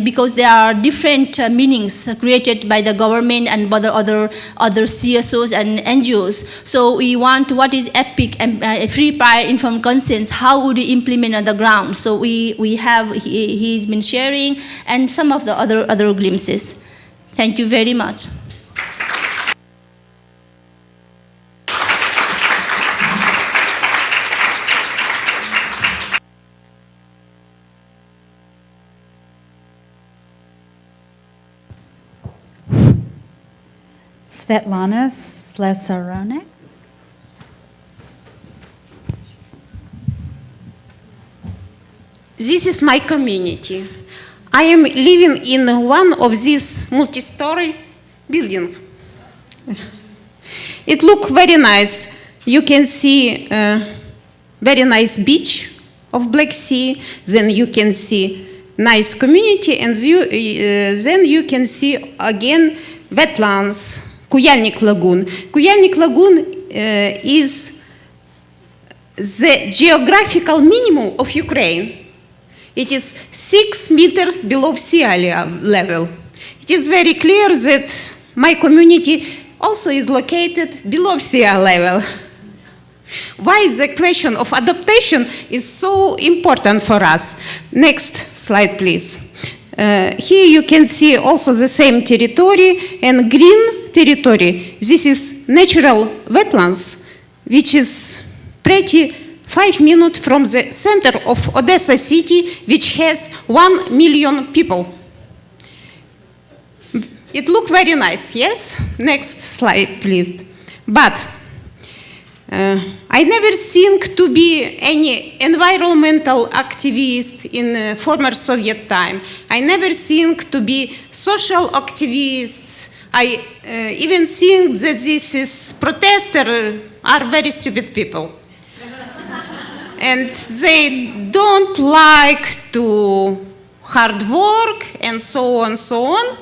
because there are different meanings created by the government and by the other CSOs and NGOs. So we want what is EPIC, and free prior informed consent, how would you implement on the ground? So we have, he's been sharing, and some of the other glimpses. Thank you very much. Svetlana Slesaronek. This is my community. I am living in one of these multi-story buildings. It looks very nice. You can see very nice beach of Black Sea. Then you can see nice community, and then you can see again wetlands, Kuyalnik Lagoon. Kuyalnik Lagoon is the geographical minimum of Ukraine, it is 6 meters below sea level. It is very clear that my community also is located below sea level. Why the question of adaptation is so important for us? Next slide, please. Here you can see also the same territory and green territory. This is natural wetlands, which is pretty 5 minutes from the center of Odessa city, which has 1 million people. It looks very nice, yes? Next slide, please. But I never think to be any environmental activist in former Soviet time. I never think to be social activist. I even think that this is protesters are very stupid people. And they don't like to hard work and so on, so on.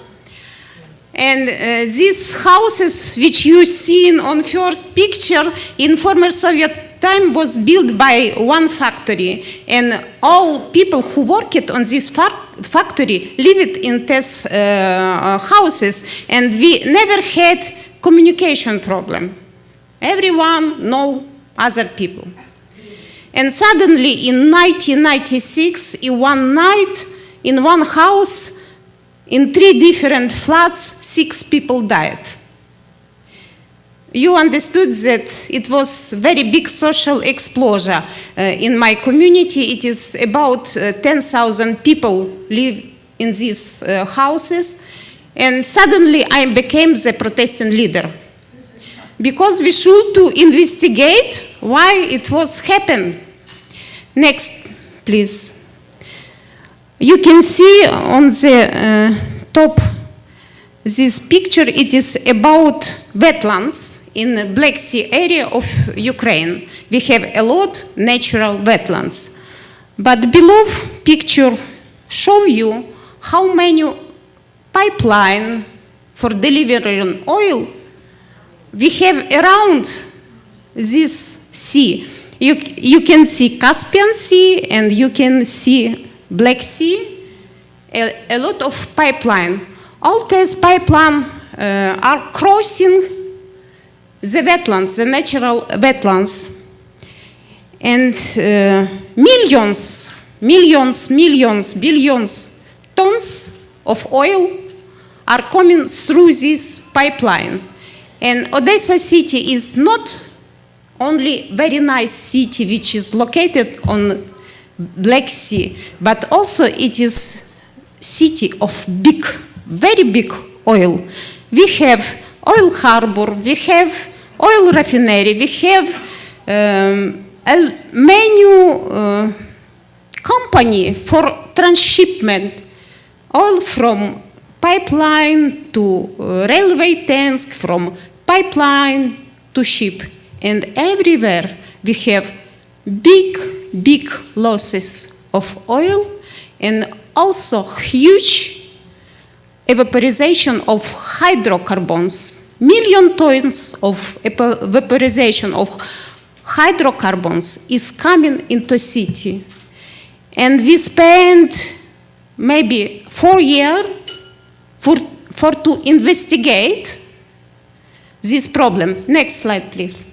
And these houses, which you see on first picture, in former Soviet time was built by one factory. And all people who worked on this factory lived in these houses. And we never had communication problem. Everyone know other people. And suddenly in 1996, in one night, in one house, in 3 different floods, 6 people died. You understood that it was very big social explosion. In my community, it is about 10,000 people live in these houses. And suddenly I became the protesting leader. Because we should to investigate why it was happened. Next, please. You can see on the top this picture, it is about wetlands in the Black Sea area of Ukraine. We have a lot natural wetlands. But below picture show you how many pipeline for delivering oil we have around this sea. You can see Caspian Sea and you can see Black Sea, a lot of pipeline. All these pipelines are crossing the wetlands, the natural wetlands. And billions tons of oil are coming through this pipeline. And Odessa city is not only very nice city which is located on Black Sea, but also it is city of big, very big oil. We have oil harbor, we have oil refinery, we have many company for transshipment, oil from pipeline to railway tanks, from pipeline to ship. And everywhere we have big losses of oil and also huge evaporization of hydrocarbons. Million tons of evaporization of hydrocarbons is coming into city. And we spent maybe 4 years for to investigate this problem. Next slide, please.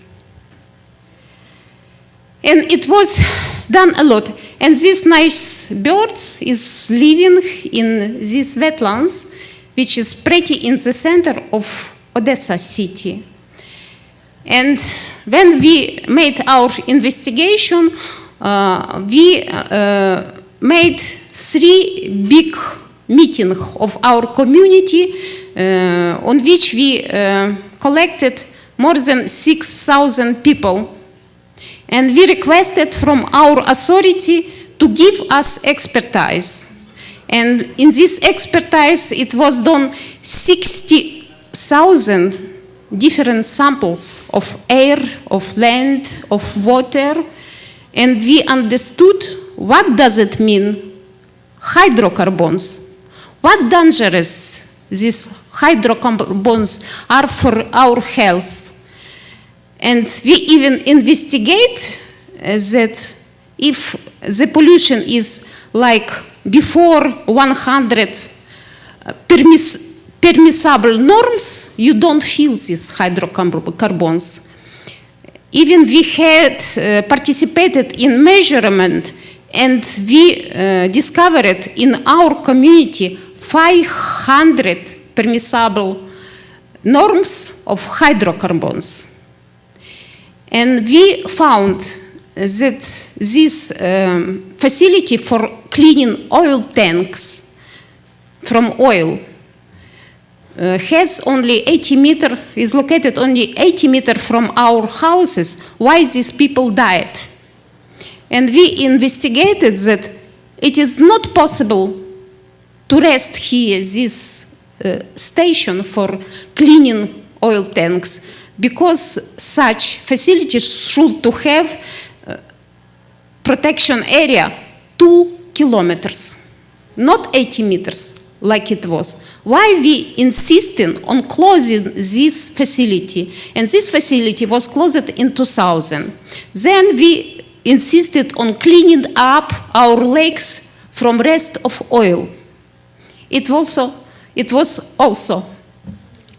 And it was done a lot. And these nice birds is living in these wetlands, which is pretty in the center of Odessa city. And when we made our investigation, we made 3 big meetings of our community on which we collected more than 6,000 people. And we requested from our authority to give us expertise. And in this expertise, it was done 60,000 different samples of air, of land, of water. And we understood what does it mean, hydrocarbons. What dangerous these hydrocarbons are for our health. And we even investigate that if the pollution is like before 100 permissible norms, you don't feel these hydrocarbons. Even we had participated in measurement, and we discovered in our community 500 permissible norms of hydrocarbons. And we found that this facility for cleaning oil tanks from oil has only 80 meters, is located only 80 meters from our houses. Why these people died? And we investigated that it is not possible to rest here this station for cleaning oil tanks, because such facilities should to have protection area 2 kilometers, not 80 meters like it was. Why we insisted on closing this facility? And this facility was closed in 2000. Then we insisted on cleaning up our lakes from rest of oil. It was also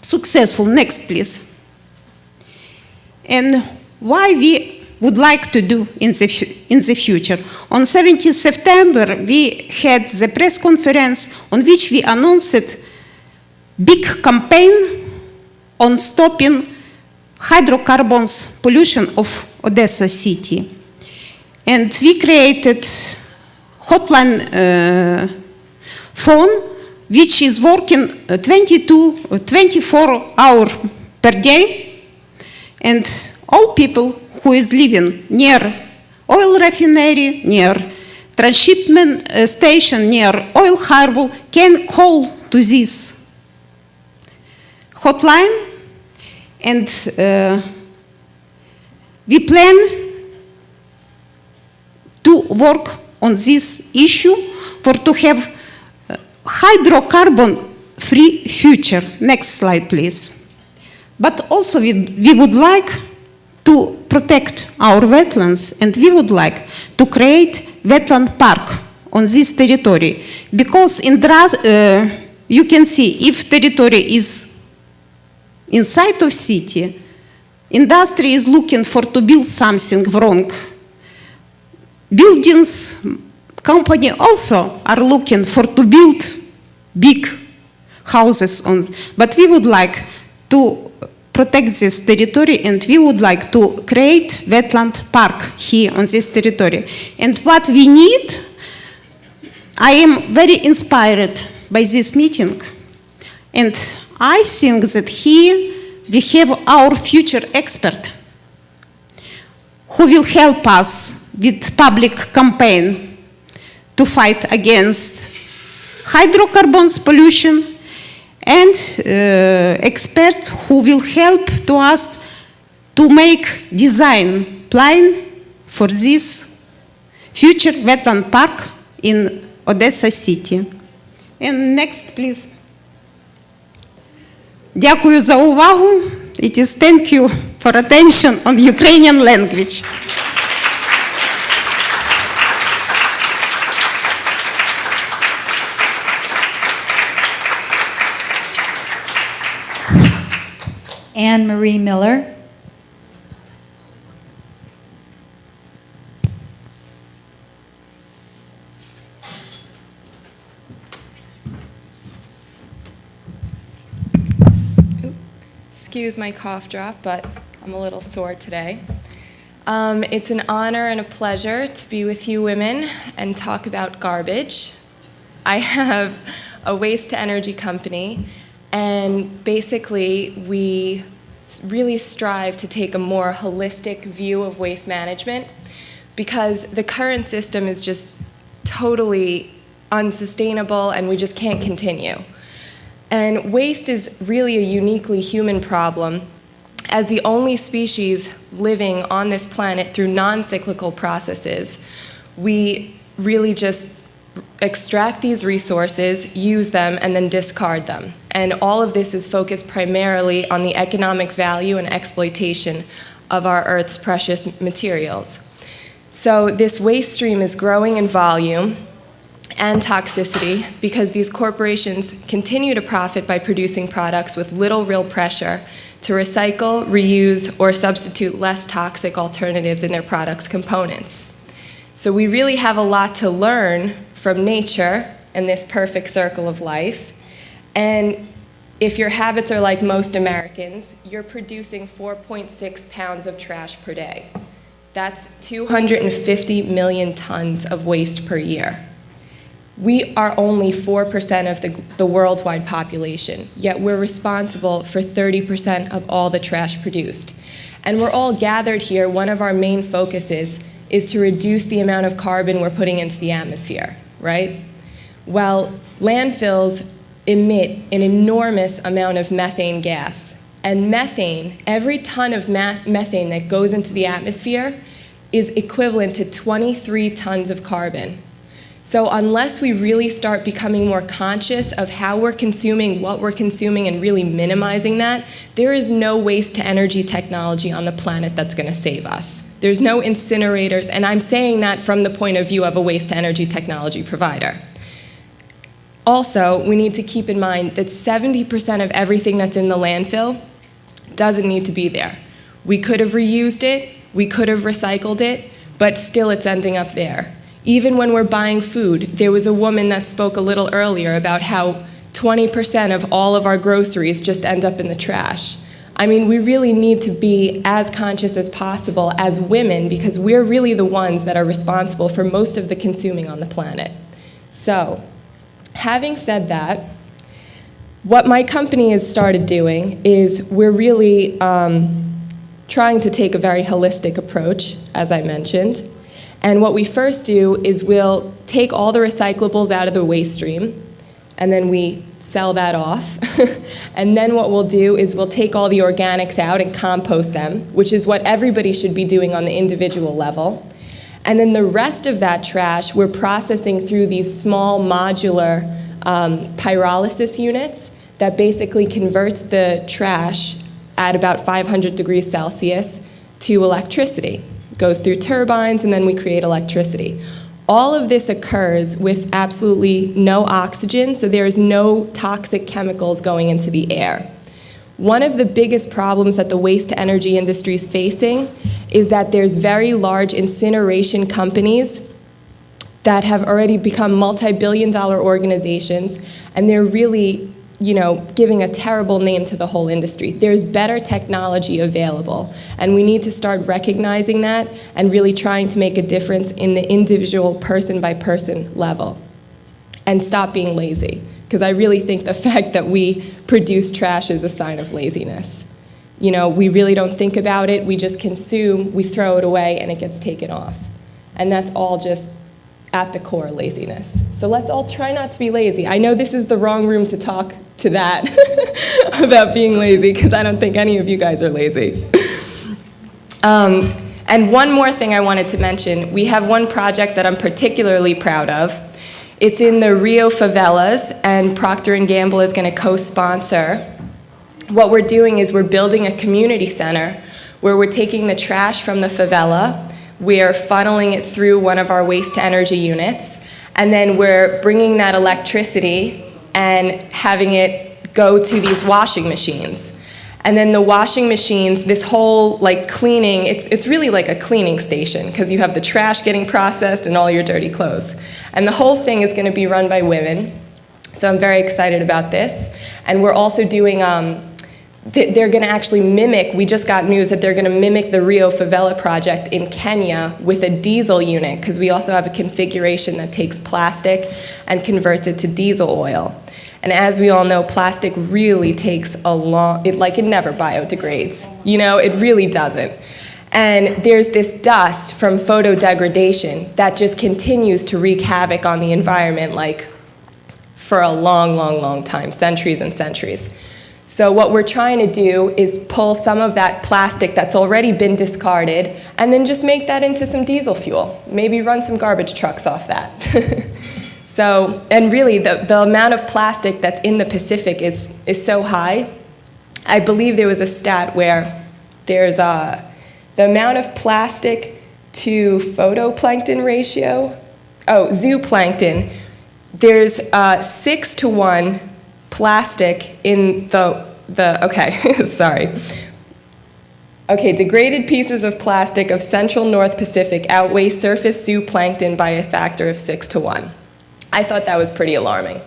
successful. Next, please. And why we would like to do in the future. On 17th September, we had the press conference on which we announced big campaign on stopping hydrocarbons pollution of Odessa city. And we created hotline phone which is working 24 hours per day, and all people who is living near oil refinery, near transshipment station, near oil harbor can call to this hotline, and we plan to work on this issue for to have hydrocarbon-free future. Next slide, please. But also we would like to protect our wetlands, and we would like to create wetland park on this territory, because in you can see if territory is inside of city, industry is looking for to build something wrong. Buildings company also are looking for to build big houses on, but we would like to protect this territory, and we would like to create wetland park here on this territory. And what we need, I am very inspired by this meeting, and I think that here we have our future expert who will help us with public campaign to fight against hydrocarbons pollution, and expert who will help to us to make design plan for this future wetland park in Odessa city. And next, please. Дякую за увагу. It is thank you for attention on Ukrainian language. Anne Marie Miller. Excuse my cough drop, but I'm a little sore today. It's an honor and a pleasure to be with you women and talk about garbage. I have a waste-to-energy company, and basically we really strive to take a more holistic view of waste management, because the current system is just totally unsustainable and we just can't continue. And waste is really a uniquely human problem. As the only species living on this planet through non-cyclical processes, we really just extract these resources, use them, and then discard them. And all of this is focused primarily on the economic value and exploitation of our Earth's precious materials. So this waste stream is growing in volume and toxicity because these corporations continue to profit by producing products with little real pressure to recycle, reuse, or substitute less toxic alternatives in their products' components. So we really have a lot to learn from nature and this perfect circle of life. And if your habits are like most Americans, you're producing 4.6 pounds of trash per day. That's 250 million tons of waste per year. We are only 4% of the worldwide population, yet we're responsible for 30% of all the trash produced. And we're all gathered here, one of our main focuses is to reduce the amount of carbon we're putting into the atmosphere, right? Well, landfills emit an enormous amount of methane gas. And methane, every ton of methane that goes into the atmosphere is equivalent to 23 tons of carbon. So unless we really start becoming more conscious of how we're consuming, what we're consuming, and really minimizing that, there is no waste-to-energy technology on the planet that's going to save us. There's no incinerators, and I'm saying that from the point of view of a waste-to-energy technology provider. Also, we need to keep in mind that 70% of everything that's in the landfill doesn't need to be there. We could have reused it, we could have recycled it, but still it's ending up there. Even when we're buying food, there was a woman that spoke a little earlier about how 20% of all of our groceries just end up in the trash. I mean, we really need to be as conscious as possible as women because we're really the ones that are responsible for most of the consuming on the planet. So, having said that, what my company has started doing is we're really trying to take a very holistic approach, as I mentioned. And what we first do is we'll take all the recyclables out of the waste stream, and then we sell that off. And then what we'll do is we'll take all the organics out and compost them, which is what everybody should be doing on the individual level. And then the rest of that trash, we're processing through these small modular pyrolysis units that basically converts the trash at about 500 degrees Celsius to electricity. It goes through turbines, and then we create electricity. All of this occurs with absolutely no oxygen, so there's no toxic chemicals going into the air. One of the biggest problems that the waste-to-energy industry is facing is that there's very large incineration companies that have already become multi-billion-dollar organizations, and they're really, giving a terrible name to the whole industry. There's better technology available, and we need to start recognizing that and really trying to make a difference in the individual person-by-person level and stop being lazy, because I really think the fact that we produce trash is a sign of laziness. We really don't think about it, we just consume, we throw it away, and it gets taken off. And that's all just at the core laziness. So let's all try not to be lazy. I know this is the wrong room to talk to that about being lazy, because I don't think any of you guys are lazy. And one more thing I wanted to mention, we have one project that I'm particularly proud of. It's in the Rio favelas, and Procter & Gamble is going to co-sponsor. What we're doing is we're building a community center where we're taking the trash from the favela, we're funneling it through one of our waste-to-energy units, and then we're bringing that electricity and having it go to these washing machines. And then the washing machines, this whole cleaning, it's really like a cleaning station, because you have the trash getting processed and all your dirty clothes. And the whole thing is going to be run by women, so I'm very excited about this. And we're also doing, they're going to actually mimic, we just got news that they're going to mimic the Rio Favela project in Kenya with a diesel unit, because we also have a configuration that takes plastic and converts it to diesel oil. And as we all know, plastic really takes a long, it never biodegrades. It really doesn't. And there's this dust from photodegradation that just continues to wreak havoc on the environment for a long, long, long time, centuries and centuries. So what we're trying to do is pull some of that plastic that's already been discarded and then just make that into some diesel fuel. Maybe run some garbage trucks off that. So, and really the amount of plastic that's in the Pacific is so high. I believe there was a stat where there's the amount of plastic to photoplankton ratio. Oh, zooplankton. There's 6 to 1 plastic in okay, sorry. Okay, degraded pieces of plastic of central North Pacific outweigh surface zooplankton by a factor of 6 to 1. I thought that was pretty alarming,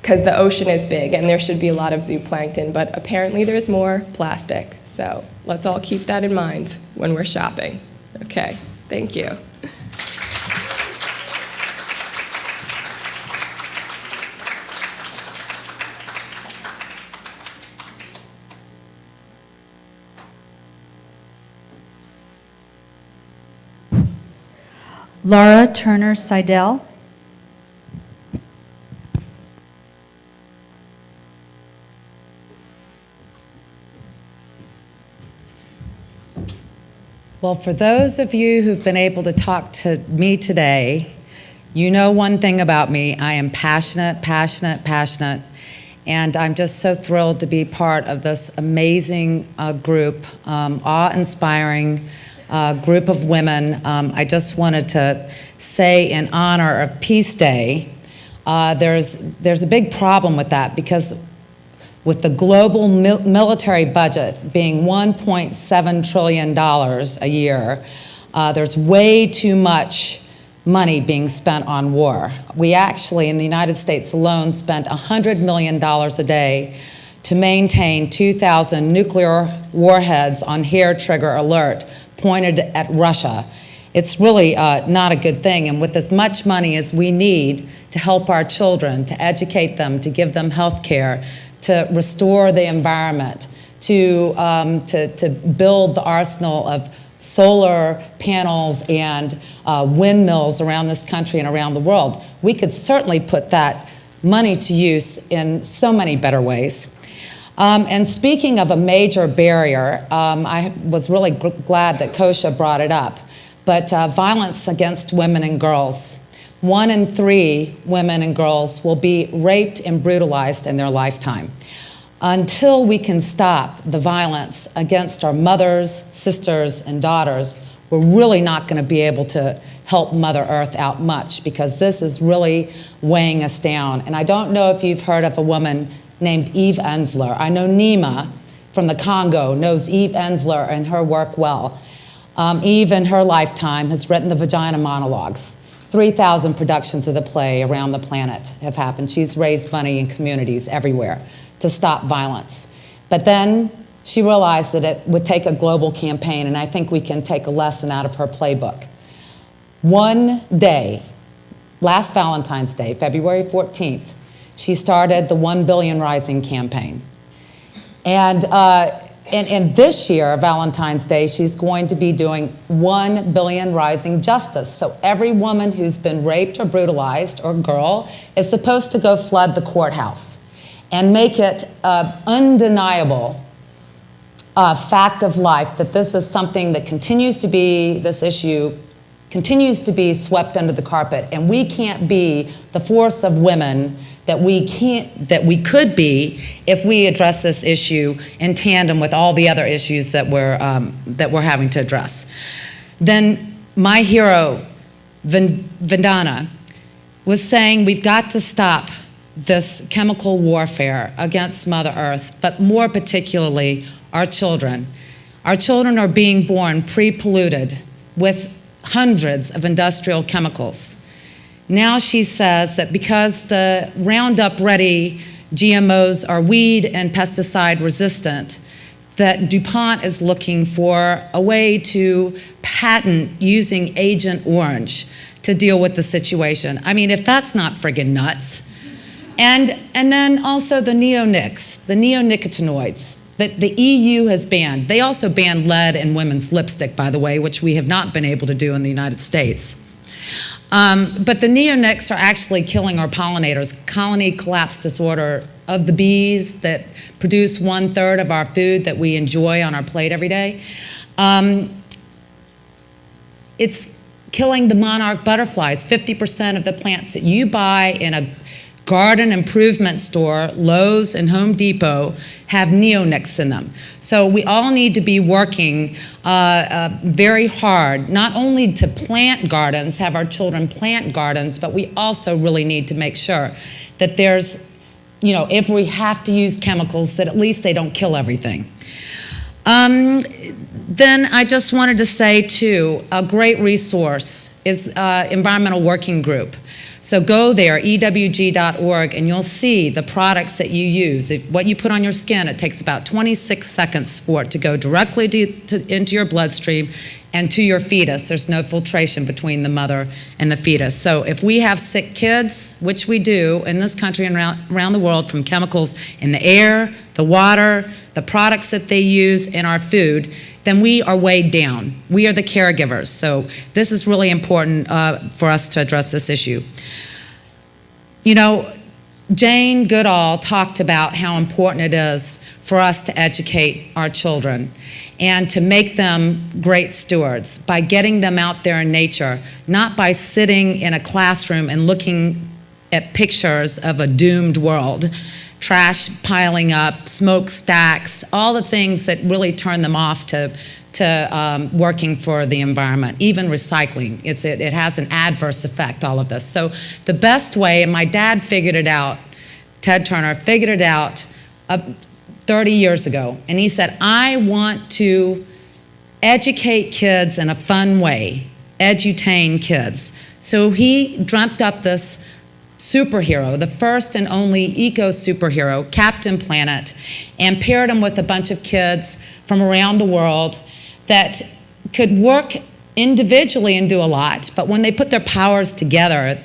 because the ocean is big and there should be a lot of zooplankton, but apparently there's more plastic. So let's all keep that in mind when we're shopping. Okay, thank you. Laura Turner Seidel. Well, for those of you who've been able to talk to me today, you know one thing about me. I am passionate, passionate, passionate, and I'm just so thrilled to be part of this amazing group, awe-inspiring group of women. I just wanted to say in honor of Peace Day, there's a big problem with that, because with the global military budget being $1.7 trillion a year, there's way too much money being spent on war. We actually, in the United States alone, spent $100 million a day to maintain 2,000 nuclear warheads on hair trigger alert pointed at Russia. It's really not a good thing, and with as much money as we need to help our children, to educate them, to give them health care, to restore the environment, to build the arsenal of solar panels and windmills around this country and around the world, we could certainly put that money to use in so many better ways. And speaking of a major barrier, I was really glad that Kosha brought it up, but violence against women and girls. 1 in 3 women and girls will be raped and brutalized in their lifetime. Until we can stop the violence against our mothers, sisters, and daughters, we're really not going to be able to help Mother Earth out much, because this is really weighing us down. And I don't know if you've heard of a woman named Eve Ensler. I know Nima from the Congo knows Eve Ensler and her work well. Eve, in her lifetime, has written the Vagina Monologues. 3,000 productions of the play around the planet have happened. She's raised money in communities everywhere to stop violence. But then she realized that it would take a global campaign, and I think we can take a lesson out of her playbook. One day, last Valentine's Day, February 14th, she started the 1 Billion Rising campaign. And this year, Valentine's Day, she's going to be doing 1 Billion Rising Justice. So every woman who's been raped or brutalized, or girl, is supposed to go flood the courthouse and make it undeniable fact of life that this is something that continues to be, this issue continues to be swept under the carpet, and we can't be the force of women that we could be if we address this issue in tandem with all the other issues that we're having to address. Then my hero, Vandana, was saying we've got to stop this chemical warfare against Mother Earth, but more particularly our children. Our children are being born pre-polluted with hundreds of industrial chemicals. Now she says that because the Roundup Ready GMOs are weed and pesticide resistant, that DuPont is looking for a way to patent using Agent Orange to deal with the situation. I mean, if that's not friggin' nuts. And then also the neonics, the neonicotinoids that the EU has banned. They also banned lead in women's lipstick, by the way, which we have not been able to do in the United States. But the neonics are actually killing our pollinators. Colony collapse disorder of the bees that produce 1/3 of our food that we enjoy on our plate every day. It's killing the monarch butterflies. 50% of the plants that you buy in a garden improvement store, Lowe's and Home Depot, have neonics in them. So we all need to be working very hard, not only to plant gardens, have our children plant gardens, but we also really need to make sure that there's, you know, if we have to use chemicals, that at least they don't kill everything. Then I just wanted to say, too, a great resource is Environmental Working Group. So go there, ewg.org, and you'll see the products that you use. What you put on your skin, it takes about 26 seconds for it to go directly into your bloodstream and to your fetus. There's no filtration between the mother and the fetus. So if we have sick kids, which we do in this country and around the world, from chemicals in the air, the water, the products that they use in our food, then we are weighed down. We are the caregivers. So this is really important for us to address this issue. You know, Jane Goodall talked about how important it is for us to educate our children and to make them great stewards by getting them out there in nature, not by sitting in a classroom and looking at pictures of a doomed world. Trash piling up, smokestacks, all the things that really turn them off to working for the environment, even recycling. It has an adverse effect, all of this. So the best way, and my dad figured it out, Ted Turner figured it out 30 years ago, and he said, I want to educate kids in a fun way, edutain kids. So he dreamt up this superhero, the first and only eco-superhero, Captain Planet, and paired him with a bunch of kids from around the world that could work individually and do a lot, but when they put their powers together,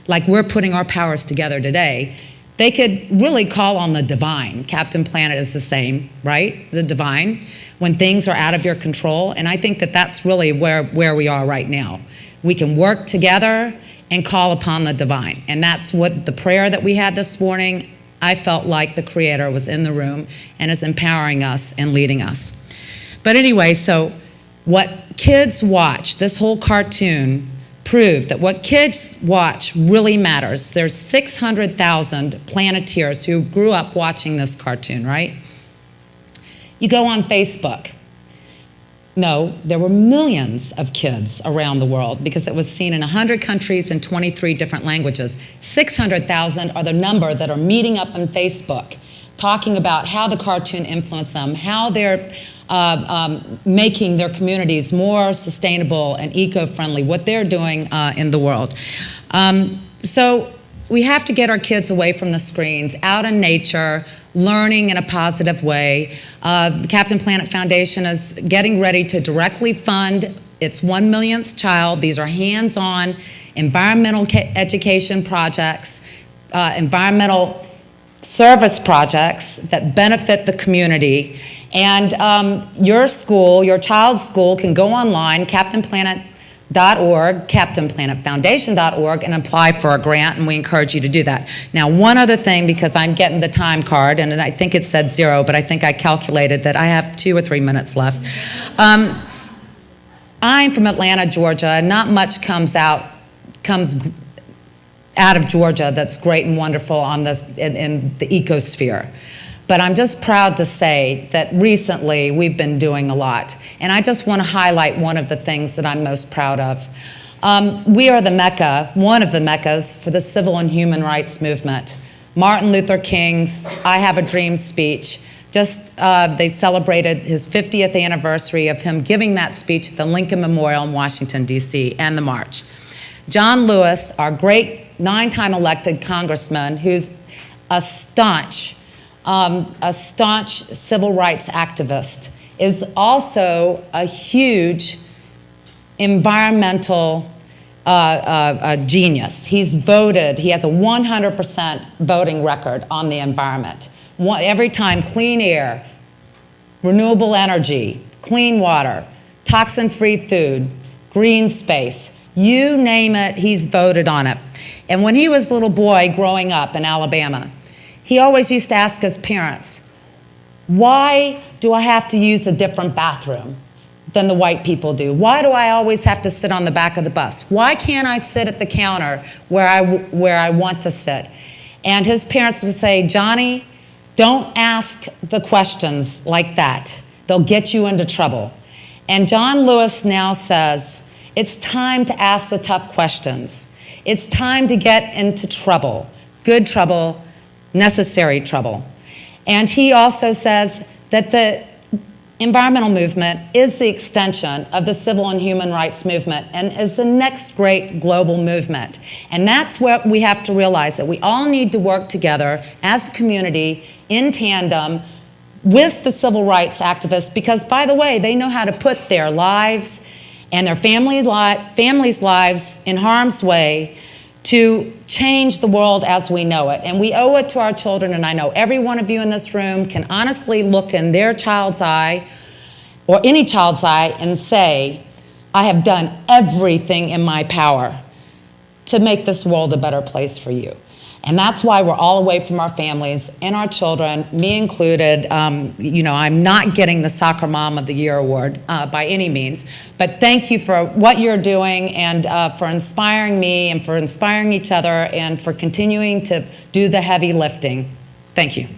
like we're putting our powers together today, they could really call on the divine. Captain Planet is the same, right? The divine, when things are out of your control, and I think that that's really where we are right now. We can work together and call upon the divine. And that's what the prayer that we had this morning, I felt like the Creator was in the room and is empowering us and leading us. But anyway, so what kids watch, this whole cartoon proved that what kids watch really matters. There's 600,000 Planeteers who grew up watching this cartoon, right? You go on Facebook. No, there were millions of kids around the world because it was seen in 100 countries and 23 different languages. 600,000 are the number that are meeting up on Facebook, talking about how the cartoon influenced them, how they're making their communities more sustainable and eco-friendly, what they're doing in the world. So we have to get our kids away from the screens, out in nature, learning in a positive way. The Captain Planet Foundation is getting ready to directly fund its 1 millionth child. These are hands-on environmental education projects, environmental service projects that benefit the community. And your school, your child's school, can go online, CaptainPlanet.org, CaptainPlanetFoundation.org, and apply for a grant, and we encourage you to do that. Now, one other thing, because I'm getting the time card, and I think it said 0, but I think I calculated that I have 2 or 3 minutes left. I'm from Atlanta, Georgia, and not much comes out of Georgia that's great and wonderful on this in the ecosphere. But I'm just proud to say that recently we've been doing a lot. And I just want to highlight one of the things that I'm most proud of. We are the Mecca, one of the Meccas for the civil and human rights movement. Martin Luther King's I Have a Dream speech. They celebrated his 50th anniversary of him giving that speech at the Lincoln Memorial in Washington, D.C., and the march. John Lewis, our great 9-time elected congressman, who's a staunch civil rights activist, is also a huge environmental genius. He has a 100% voting record on the environment. Every time, clean air, renewable energy, clean water, toxin-free food, green space, you name it, he's voted on it. And when he was a little boy growing up in Alabama, he always used to ask his parents, why do I have to use a different bathroom than the white people do? Why do I always have to sit on the back of the bus? Why can't I sit at the counter where I want to sit? And his parents would say, Johnny, don't ask the questions like that. They'll get you into trouble. And John Lewis now says, it's time to ask the tough questions. It's time to get into trouble, good trouble, necessary trouble. And he also says that the environmental movement is the extension of the civil and human rights movement and is the next great global movement. And that's what we have to realize, that we all need to work together as a community in tandem with the civil rights activists, because, by the way, they know how to put their lives and their families' lives in harm's way to change the world as we know it. And we owe it to our children, and I know every one of you in this room can honestly look in their child's eye, or any child's eye, and say, I have done everything in my power to make this world a better place for you. And that's why we're all away from our families and our children, me included. You know, I'm not getting the Soccer Mom of the Year award by any means, but thank you for what you're doing and for inspiring me and for inspiring each other and for continuing to do the heavy lifting. Thank you.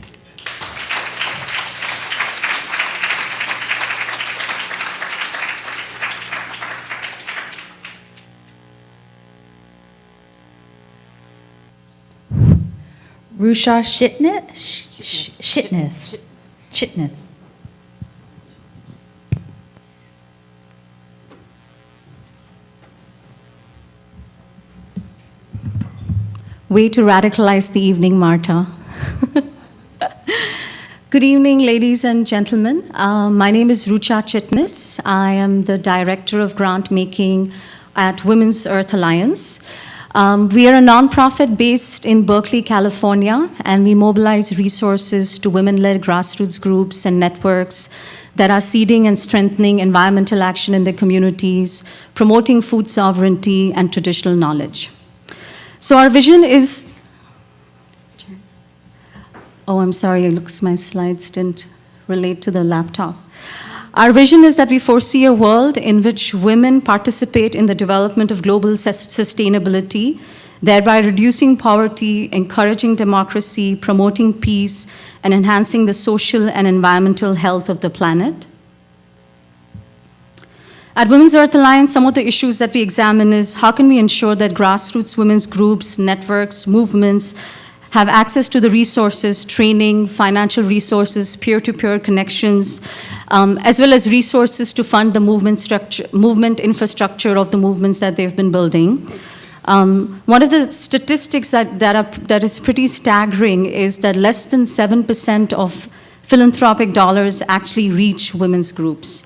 Rusha Shitness. Way to radicalize the evening, Marta. Good evening, ladies and gentlemen. My name is Rucha Chitnis. I am the Director of Grant Making at Women's Earth Alliance. We are a nonprofit based in Berkeley, California, and we mobilize resources to women-led grassroots groups and networks that are seeding and strengthening environmental action in their communities, promoting food sovereignty and traditional knowledge. So our vision is, oh, I'm sorry, it looks my slides didn't relate to the laptop. Our vision is that we foresee a world in which women participate in the development of global sustainability, thereby reducing poverty, encouraging democracy, promoting peace, and enhancing the social and environmental health of the planet. At Women's Earth Alliance, some of the issues that we examine is how can we ensure that grassroots women's groups, networks, movements have access to the resources, training, financial resources, peer-to-peer connections, as well as resources to fund the movement infrastructure of the movements that they've been building. One of the statistics that is pretty staggering is that less than 7% of philanthropic dollars actually reach women's groups.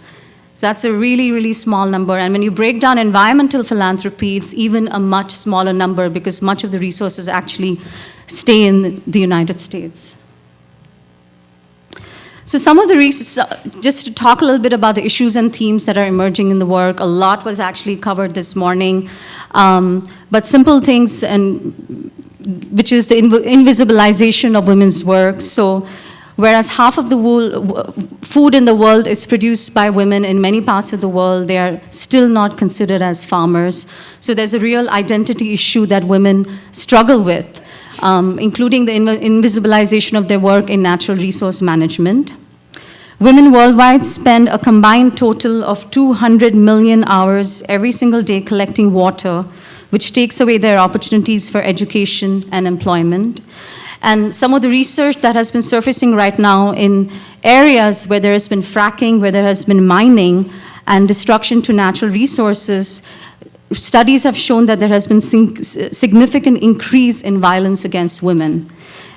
So that's a really, really small number. And when you break down environmental philanthropy, it's even a much smaller number because much of the resources actually stay in the United States. So some of the reasons, just to talk a little bit about the issues and themes that are emerging in the work, a lot was actually covered this morning, but simple things, which is the invisibilization of women's work. So whereas half of the food in the world is produced by women in many parts of the world, they are still not considered as farmers. So there's a real identity issue that women struggle with, including the invisibilization of their work in natural resource management. Women worldwide spend a combined total of 200 million hours every single day collecting water, which takes away their opportunities for education and employment. And some of the research that has been surfacing right now in areas where there has been fracking, where there has been mining and destruction to natural resources, studies have shown that there has been significant increase in violence against women.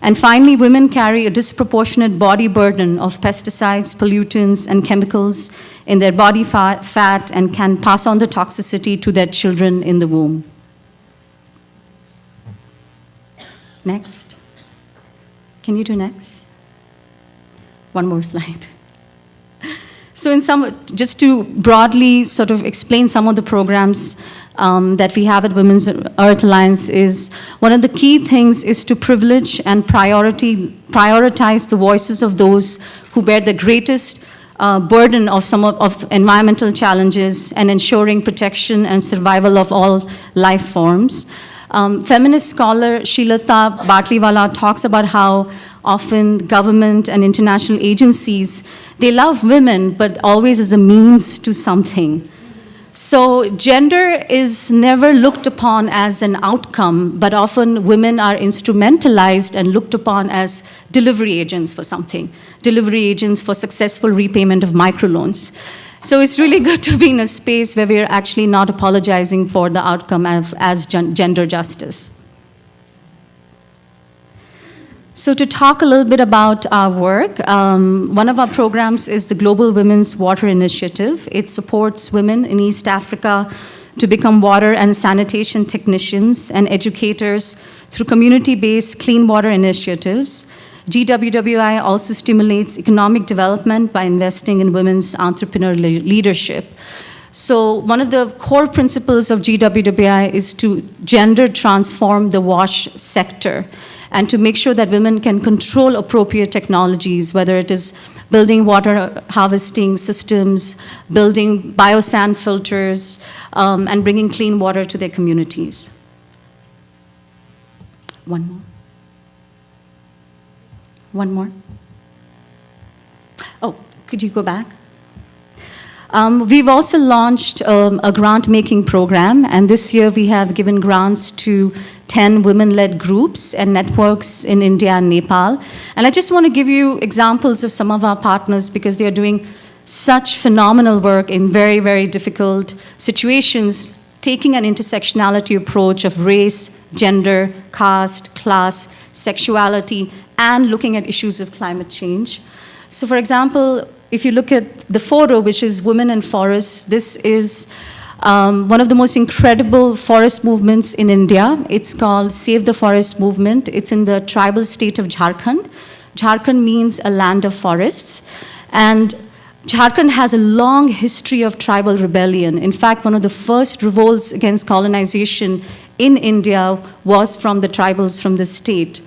And finally, women carry a disproportionate body burden of pesticides, pollutants, and chemicals in their body fat and can pass on the toxicity to their children in the womb. Next. Can you do next? One more slide. So just to broadly sort of explain some of the programs that we have at Women's Earth Alliance is, one of the key things is to privilege and prioritize the voices of those who bear the greatest burden of of environmental challenges and ensuring protection and survival of all life forms. Feminist scholar Shilata Batliwala talks about how often government and international agencies, they love women, but always as a means to something. So gender is never looked upon as an outcome, but often women are instrumentalized and looked upon as delivery agents for something, delivery agents for successful repayment of microloans. So it's really good to be in a space where we're actually not apologizing for the outcome as gender justice. So to talk a little bit about our work, one of our programs is the Global Women's Water Initiative. It supports women in East Africa to become water and sanitation technicians and educators through community-based clean water initiatives. GWWI also stimulates economic development by investing in women's entrepreneurial leadership. So one of the core principles of GWWI is to gender transform the wash sector, and to make sure that women can control appropriate technologies, whether it is building water harvesting systems, building biosand filters, and bringing clean water to their communities. One more. One more. Oh, could you go back? We've also launched a grant-making program, and this year we have given grants to 10 women-led groups and networks in India and Nepal. And I just want to give you examples of some of our partners because they are doing such phenomenal work in very, very difficult situations, taking an intersectionality approach of race, gender, caste, class, sexuality, and looking at issues of climate change. So for example, if you look at the photo, which is Women in Forests, this is one of the most incredible forest movements in India. It's called Save the Forest Movement. It's in the tribal state of Jharkhand. Jharkhand means a land of forests. And Jharkhand has a long history of tribal rebellion. In fact, one of the first revolts against colonization in India was from the tribals from the state.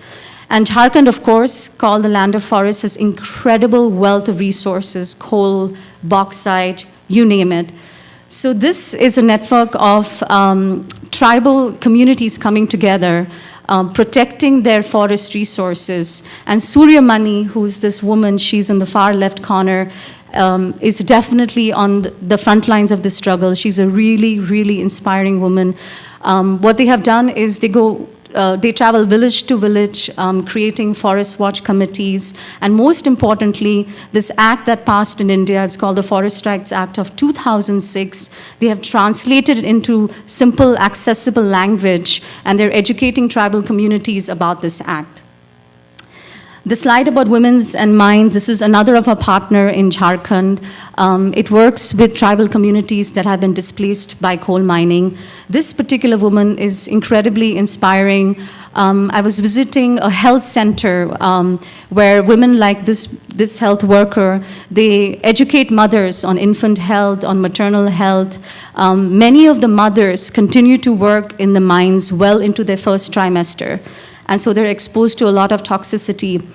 And Jharkhand, of course, called the land of forests, has incredible wealth of resources, coal, bauxite, you name it. So this is a network of tribal communities coming together, protecting their forest resources. And Surya Mani, who's this woman, she's in the far left corner, is definitely on the front lines of the struggle. She's a really, really inspiring woman. What they have done is they travel village to village, creating forest watch committees, and most importantly, this act that passed in India, it's called the Forest Rights Act of 2006. They have translated it into simple, accessible language, and they're educating tribal communities about this act. The slide about women's and mines, this is another of our partner in Jharkhand. It works with tribal communities that have been displaced by coal mining. This particular woman is incredibly inspiring. I was visiting a health center where women like this health worker, they educate mothers on infant health, on maternal health. Many of the mothers continue to work in the mines well into their first trimester. And so they're exposed to a lot of toxicity.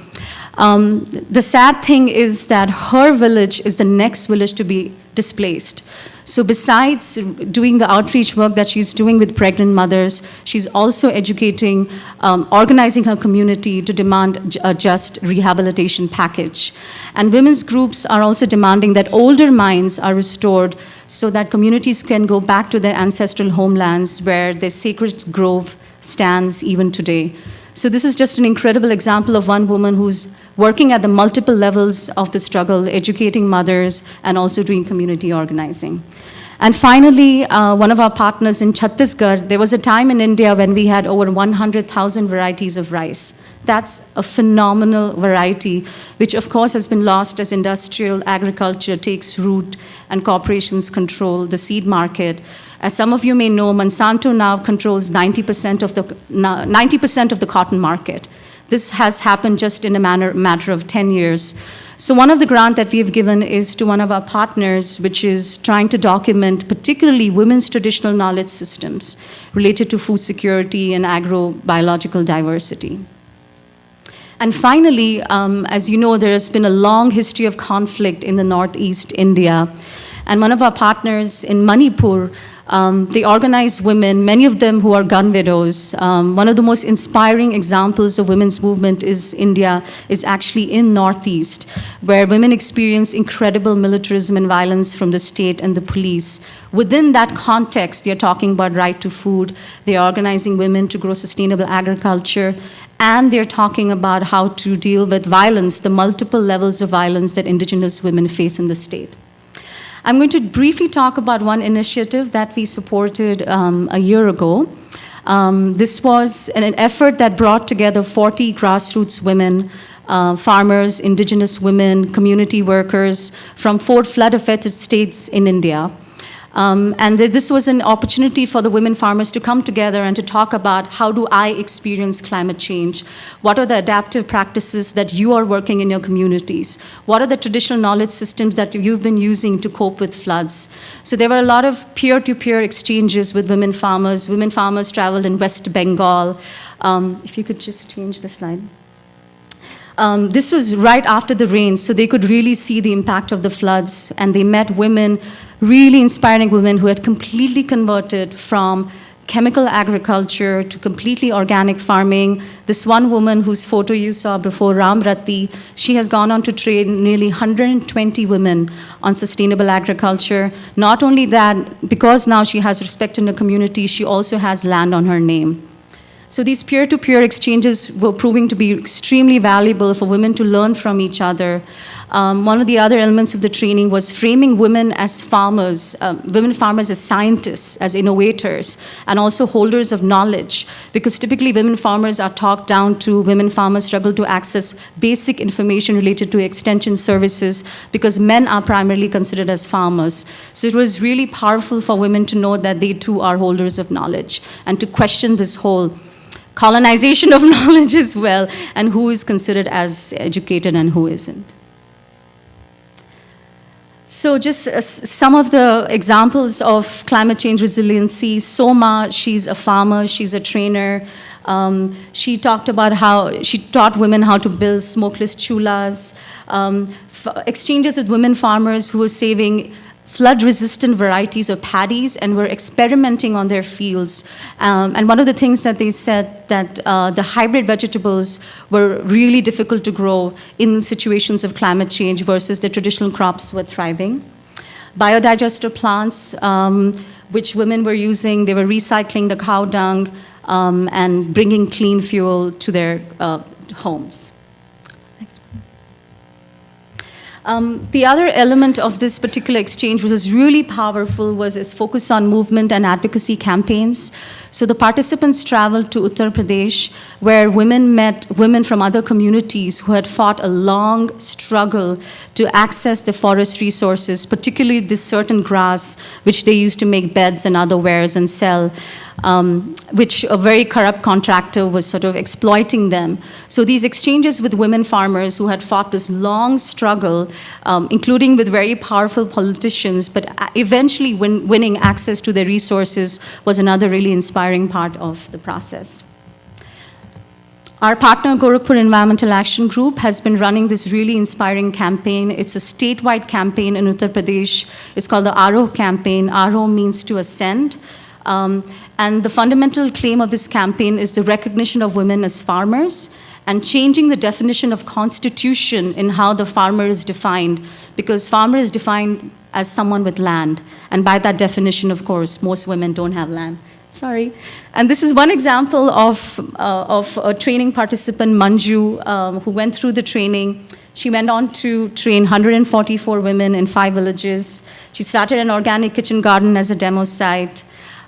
The sad thing is that her village is the next village to be displaced. So besides doing the outreach work that she's doing with pregnant mothers, she's also educating, organizing her community to demand a just rehabilitation package. And women's groups are also demanding that older mines are restored so that communities can go back to their ancestral homelands where their sacred grove stands even today. So this is just an incredible example of one woman who's working at the multiple levels of the struggle, educating mothers, and also doing community organizing. And finally, one of our partners in Chhattisgarh, there was a time in India when we had over 100,000 varieties of rice. That's a phenomenal variety, which of course has been lost as industrial agriculture takes root and corporations control the seed market. As some of you may know, Monsanto now controls 90% of the cotton market. This has happened just in a matter of 10 years. So one of the grants that we've given is to one of our partners, which is trying to document particularly women's traditional knowledge systems related to food security and agrobiological diversity. And finally, as you know, there has been a long history of conflict in the Northeast India. And one of our partners in Manipur, they organize women, many of them who are gun widows. One of the most inspiring examples of women's movement is India, is actually in Northeast, where women experience incredible militarism and violence from the state and the police. Within that context, they're talking about right to food, they're organizing women to grow sustainable agriculture, and they're talking about how to deal with violence, the multiple levels of violence that indigenous women face in the state. I'm going to briefly talk about one initiative that we supported a year ago. This was an effort that brought together 40 grassroots women, farmers, indigenous women, community workers from 4 flood-affected states in India. And this was an opportunity for the women farmers to come together and to talk about how do I experience climate change? What are the adaptive practices that you are working in your communities? What are the traditional knowledge systems that you've been using to cope with floods? So there were a lot of peer-to-peer exchanges with women farmers. Women farmers traveled in West Bengal. If you could just change the slide. This was right after the rains, so they could really see the impact of the floods, and they met women, really inspiring women who had completely converted from chemical agriculture to completely organic farming. This one woman whose photo you saw before, Ramrati, she has gone on to train nearly 120 women on sustainable agriculture. Not only that, because now she has respect in the community, she also has land on her name. So these peer-to-peer exchanges were proving to be extremely valuable for women to learn from each other. One of the other elements of the training was framing women as farmers, women farmers as scientists, as innovators, and also holders of knowledge. Because typically women farmers are talked down to, women farmers struggle to access basic information related to extension services because men are primarily considered as farmers. So it was really powerful for women to know that they too are holders of knowledge and to question this whole colonization of knowledge as well, and who is considered as educated and who isn't. So just some of the examples of climate change resiliency. Soma, she's a farmer, she's a trainer. She talked about how she taught women how to build smokeless chulas. Exchanges with women farmers who were saving flood-resistant varieties of paddies and were experimenting on their fields. And one of the things that they said that the hybrid vegetables were really difficult to grow in situations of climate change versus the traditional crops were thriving. Biodigester plants, which women were using, they were recycling the cow dung and bringing clean fuel to their homes. The other element of this particular exchange, which was really powerful, was its focus on movement and advocacy campaigns. So the participants traveled to Uttar Pradesh, where women met women from other communities who had fought a long struggle to access the forest resources, particularly this certain grass, which they used to make beds and other wares and sell. Which a very corrupt contractor was sort of exploiting them. So these exchanges with women farmers who had fought this long struggle, including with very powerful politicians, but eventually winning access to their resources was another really inspiring part of the process. Our partner, Gorakhpur Environmental Action Group, has been running this really inspiring campaign. It's a statewide campaign in Uttar Pradesh. It's called the Aroh campaign. Aroh means to ascend. And the fundamental claim of this campaign is the recognition of women as farmers and changing the definition of constitution in how the farmer is defined, because farmer is defined as someone with land. And by that definition, of course, most women don't have land. Sorry. And this is one example of a training participant, Manju, who went through the training. She went on to train 144 women in 5 villages. She started an organic kitchen garden as a demo site.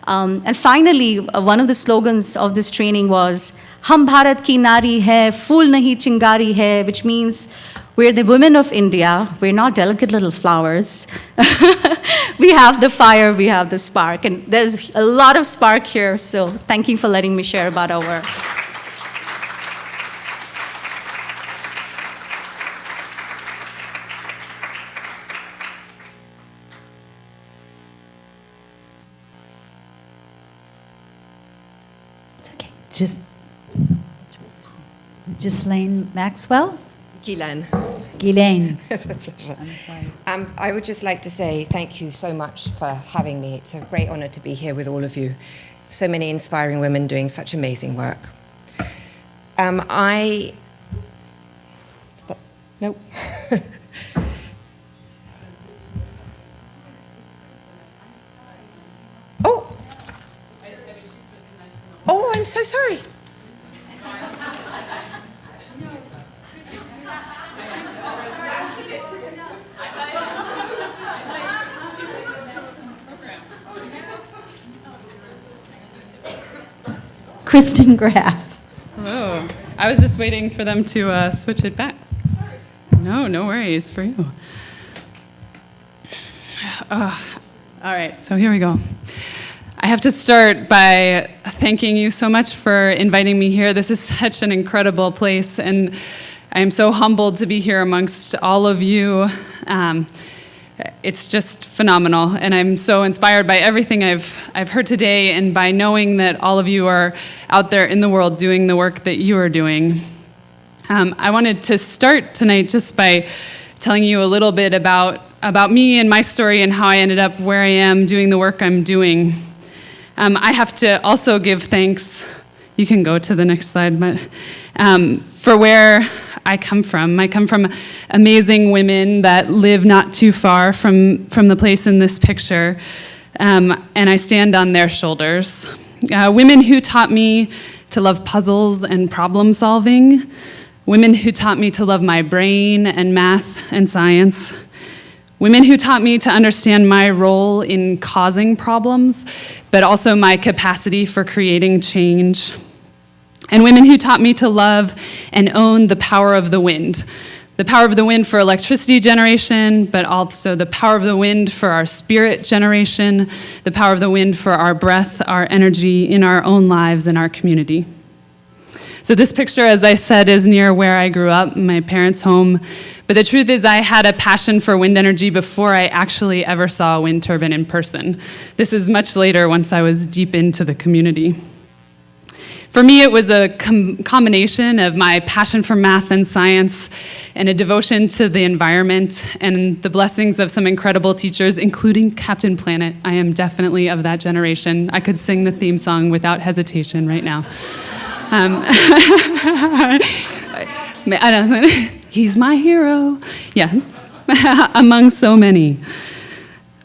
And finally, one of the slogans of this training was, "Hum Bharat ki nari hai, phool nahi chingari hai," which means we're the women of India. We're not delicate little flowers. We have the fire, we have the spark. And there's a lot of spark here, so thank you for letting me share about our work. Ghislaine Maxwell. Ghislaine. Ghislaine. I would just like to say thank you so much for having me. It's a great honor to be here with all of you. So many inspiring women doing such amazing work. Nope. Oh, I'm so sorry. Kristen Graff. Hello. I was just waiting for them to switch it back. No worries for you. All right, so here we go. I have to start by thanking you so much for inviting me here. This is such an incredible place, and I am so humbled to be here amongst all of you. It's just phenomenal, and I'm so inspired by everything I've heard today, and by knowing that all of you are out there in the world doing the work that you are doing. I wanted to start tonight just by telling you a little bit about me and my story and how I ended up where I am doing the work I'm doing. I have to also give thanks, you can go to the next slide, but for where I come from. I come from amazing women that live not too far from the place in this picture, and I stand on their shoulders. Women who taught me to love puzzles and problem solving, women who taught me to love my brain and math and science, women who taught me to understand my role in causing problems, but also my capacity for creating change. And women who taught me to love and own the power of the wind for electricity generation, but also the power of the wind for our spirit generation, the power of the wind for our breath, our energy in our own lives and our community. So this picture, as I said, is near where I grew up, my parents' home. But the truth is I had a passion for wind energy before I actually ever saw a wind turbine in person. This is much later, once I was deep into the community. For me, it was a combination of my passion for math and science and a devotion to the environment and the blessings of some incredible teachers, including Captain Planet. I am definitely of that generation. I could sing the theme song without hesitation right now. I don't, he's my hero, yes, among so many.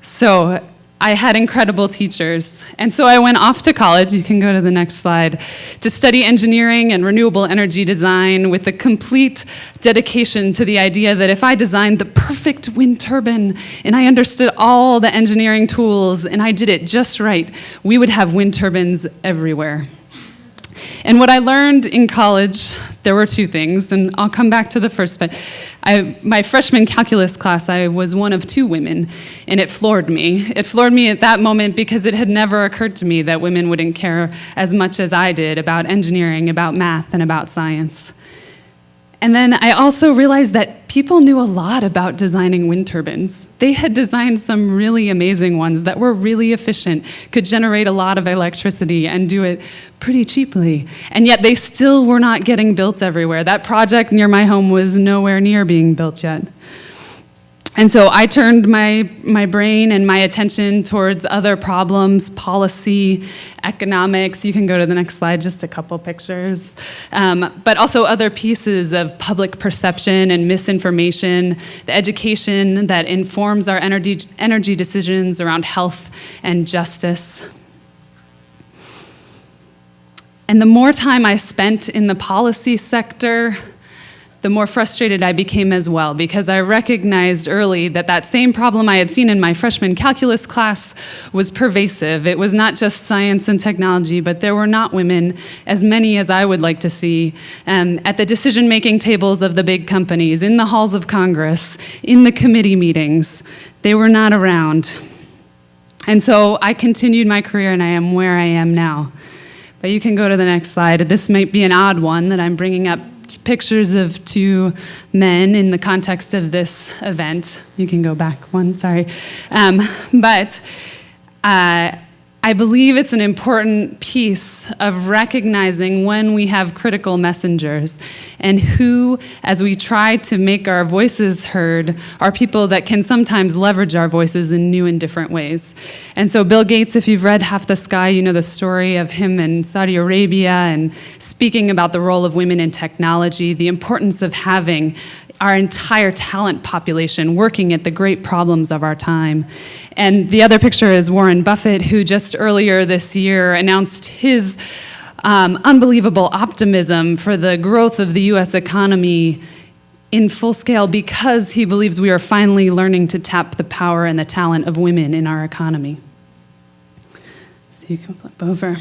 So I had incredible teachers, and so I went off to college, you can go to the next slide, to study engineering and renewable energy design with a complete dedication to the idea that if I designed the perfect wind turbine and I understood all the engineering tools and I did it just right, we would have wind turbines everywhere. And what I learned in college, there were two things, and I'll come back to the first, but my freshman calculus class, I was one of two women, and it floored me. It floored me at that moment because it had never occurred to me that women wouldn't care as much as I did about engineering, about math, and about science. And then I also realized that people knew a lot about designing wind turbines. They had designed some really amazing ones that were really efficient, could generate a lot of electricity and do it pretty cheaply. And yet they still were not getting built everywhere. That project near my home was nowhere near being built yet. And so I turned my brain and my attention towards other problems, policy, economics. You can go to the next slide, just a couple pictures. But also other pieces of public perception and misinformation, the education that informs our energy decisions around health and justice. And the more time I spent in the policy sector, the more frustrated I became as well, because I recognized early that that same problem I had seen in my freshman calculus class was pervasive. It was not just science and technology, but there were not women, as many as I would like to see, at the decision-making tables of the big companies, in the halls of Congress, in the committee meetings. They were not around. And so I continued my career, and I am where I am now. But you can go to the next slide. This might be an odd one that I'm bringing up pictures of two men in the context of this event. You can go back one, sorry. But I believe it's an important piece of recognizing when we have critical messengers and who, as we try to make our voices heard, are people that can sometimes leverage our voices in new and different ways. And so Bill Gates, if you've read Half the Sky, you know the story of him in Saudi Arabia and speaking about the role of women in technology, the importance of having our entire talent population working at the great problems of our time. And the other picture is Warren Buffett, who just earlier this year announced his unbelievable optimism for the growth of the US economy in full scale because he believes we are finally learning to tap the power and the talent of women in our economy. So you can flip over.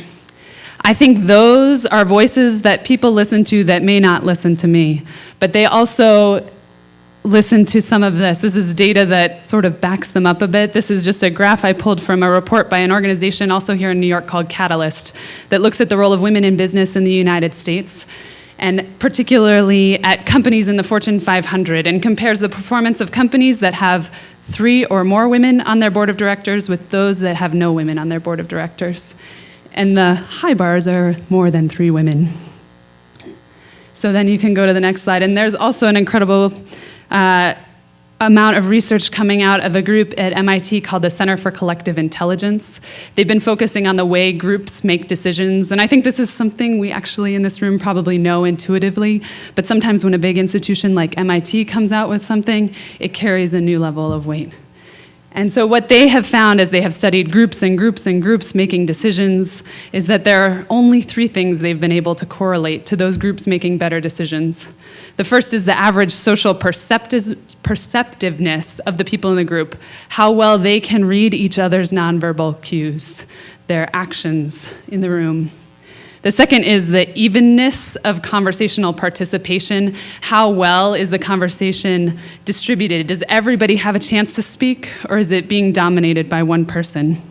I think those are voices that people listen to that may not listen to me, but they also listen to some of this. This is data that sort of backs them up a bit. This is just a graph I pulled from a report by an organization also here in New York called Catalyst that looks at the role of women in business in the United States, and particularly at companies in the Fortune 500, and compares the performance of companies that have 3 or more women on their board of directors with those that have no women on their board of directors. And the high bars are more than 3 women. So then you can go to the next slide. And there's also an incredible amount of research coming out of a group at MIT called the Center for Collective Intelligence. They've been focusing on the way groups make decisions. And I think this is something we actually in this room probably know intuitively. But sometimes when a big institution like MIT comes out with something, it carries a new level of weight. And so what they have found as they have studied groups and groups and groups making decisions is that there are only 3 things they've been able to correlate to those groups making better decisions. The first is the average social perceptiveness of the people in the group, how well they can read each other's nonverbal cues, their actions in the room. The second is the evenness of conversational participation. How well is the conversation distributed? Does everybody have a chance to speak, or is it being dominated by one person?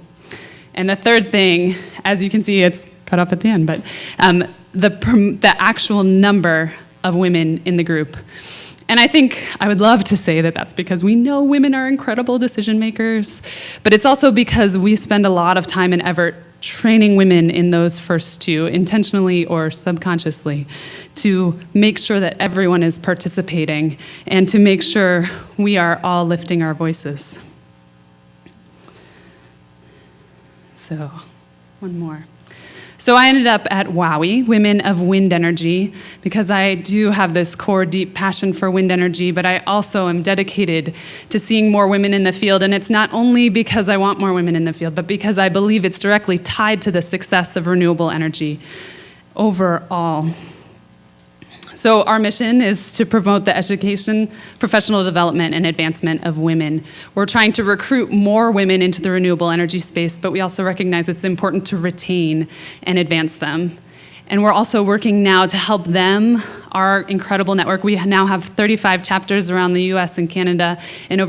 And the third thing, as you can see, it's cut off at the end, but the actual number of women in the group. And I think I would love to say that that's because we know women are incredible decision makers, but it's also because we spend a lot of time and effort training women in those first 2, intentionally or subconsciously, to make sure that everyone is participating and to make sure we are all lifting our voices. So, one more. So I ended up at WOWI, Women of Wind Energy, because I do have this core deep passion for wind energy, but I also am dedicated to seeing more women in the field. And it's not only because I want more women in the field, but because I believe it's directly tied to the success of renewable energy overall. So our mission is to promote the education, professional development, and advancement of women. We're trying to recruit more women into the renewable energy space, but we also recognize it's important to retain and advance them. And we're also working now to help them, our incredible network. We now have 35 chapters around the US and Canada, and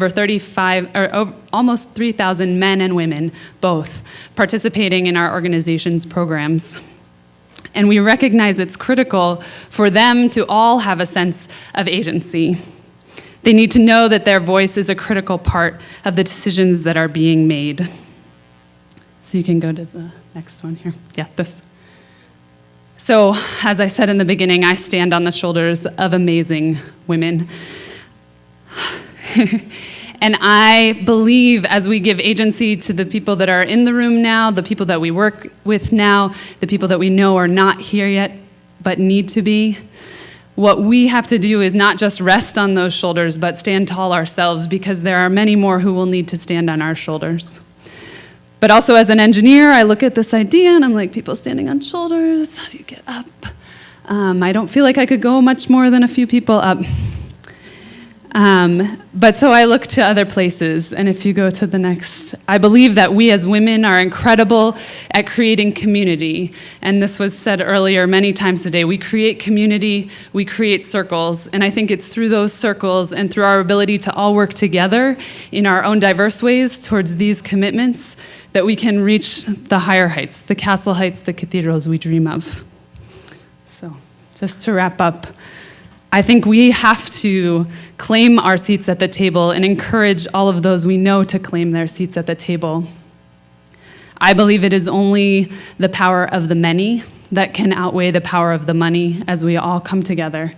almost 3,000 men and women, both, participating in our organization's programs. And we recognize it's critical for them to all have a sense of agency. They need to know that their voice is a critical part of the decisions that are being made. So you can go to the next one here. Yeah, this. So, as I said in the beginning, I stand on the shoulders of amazing women. And I believe as we give agency to the people that are in the room now, the people that we work with now, the people that we know are not here yet but need to be, what we have to do is not just rest on those shoulders, but stand tall ourselves, because there are many more who will need to stand on our shoulders. But also as an engineer, I look at this idea and I'm like, people standing on shoulders, how do you get up? I don't feel like I could go much more than a few people up. But so I look to other places, and if you go to the next, I believe that we as women are incredible at creating community. And this was said earlier many times today. We create community, we create circles, and I think it's through those circles and through our ability to all work together in our own diverse ways towards these commitments that we can reach the higher heights, the castle heights, the cathedrals we dream of. So just to wrap up, I think we have to claim our seats at the table and encourage all of those we know to claim their seats at the table. I believe it is only the power of the many that can outweigh the power of the money as we all come together.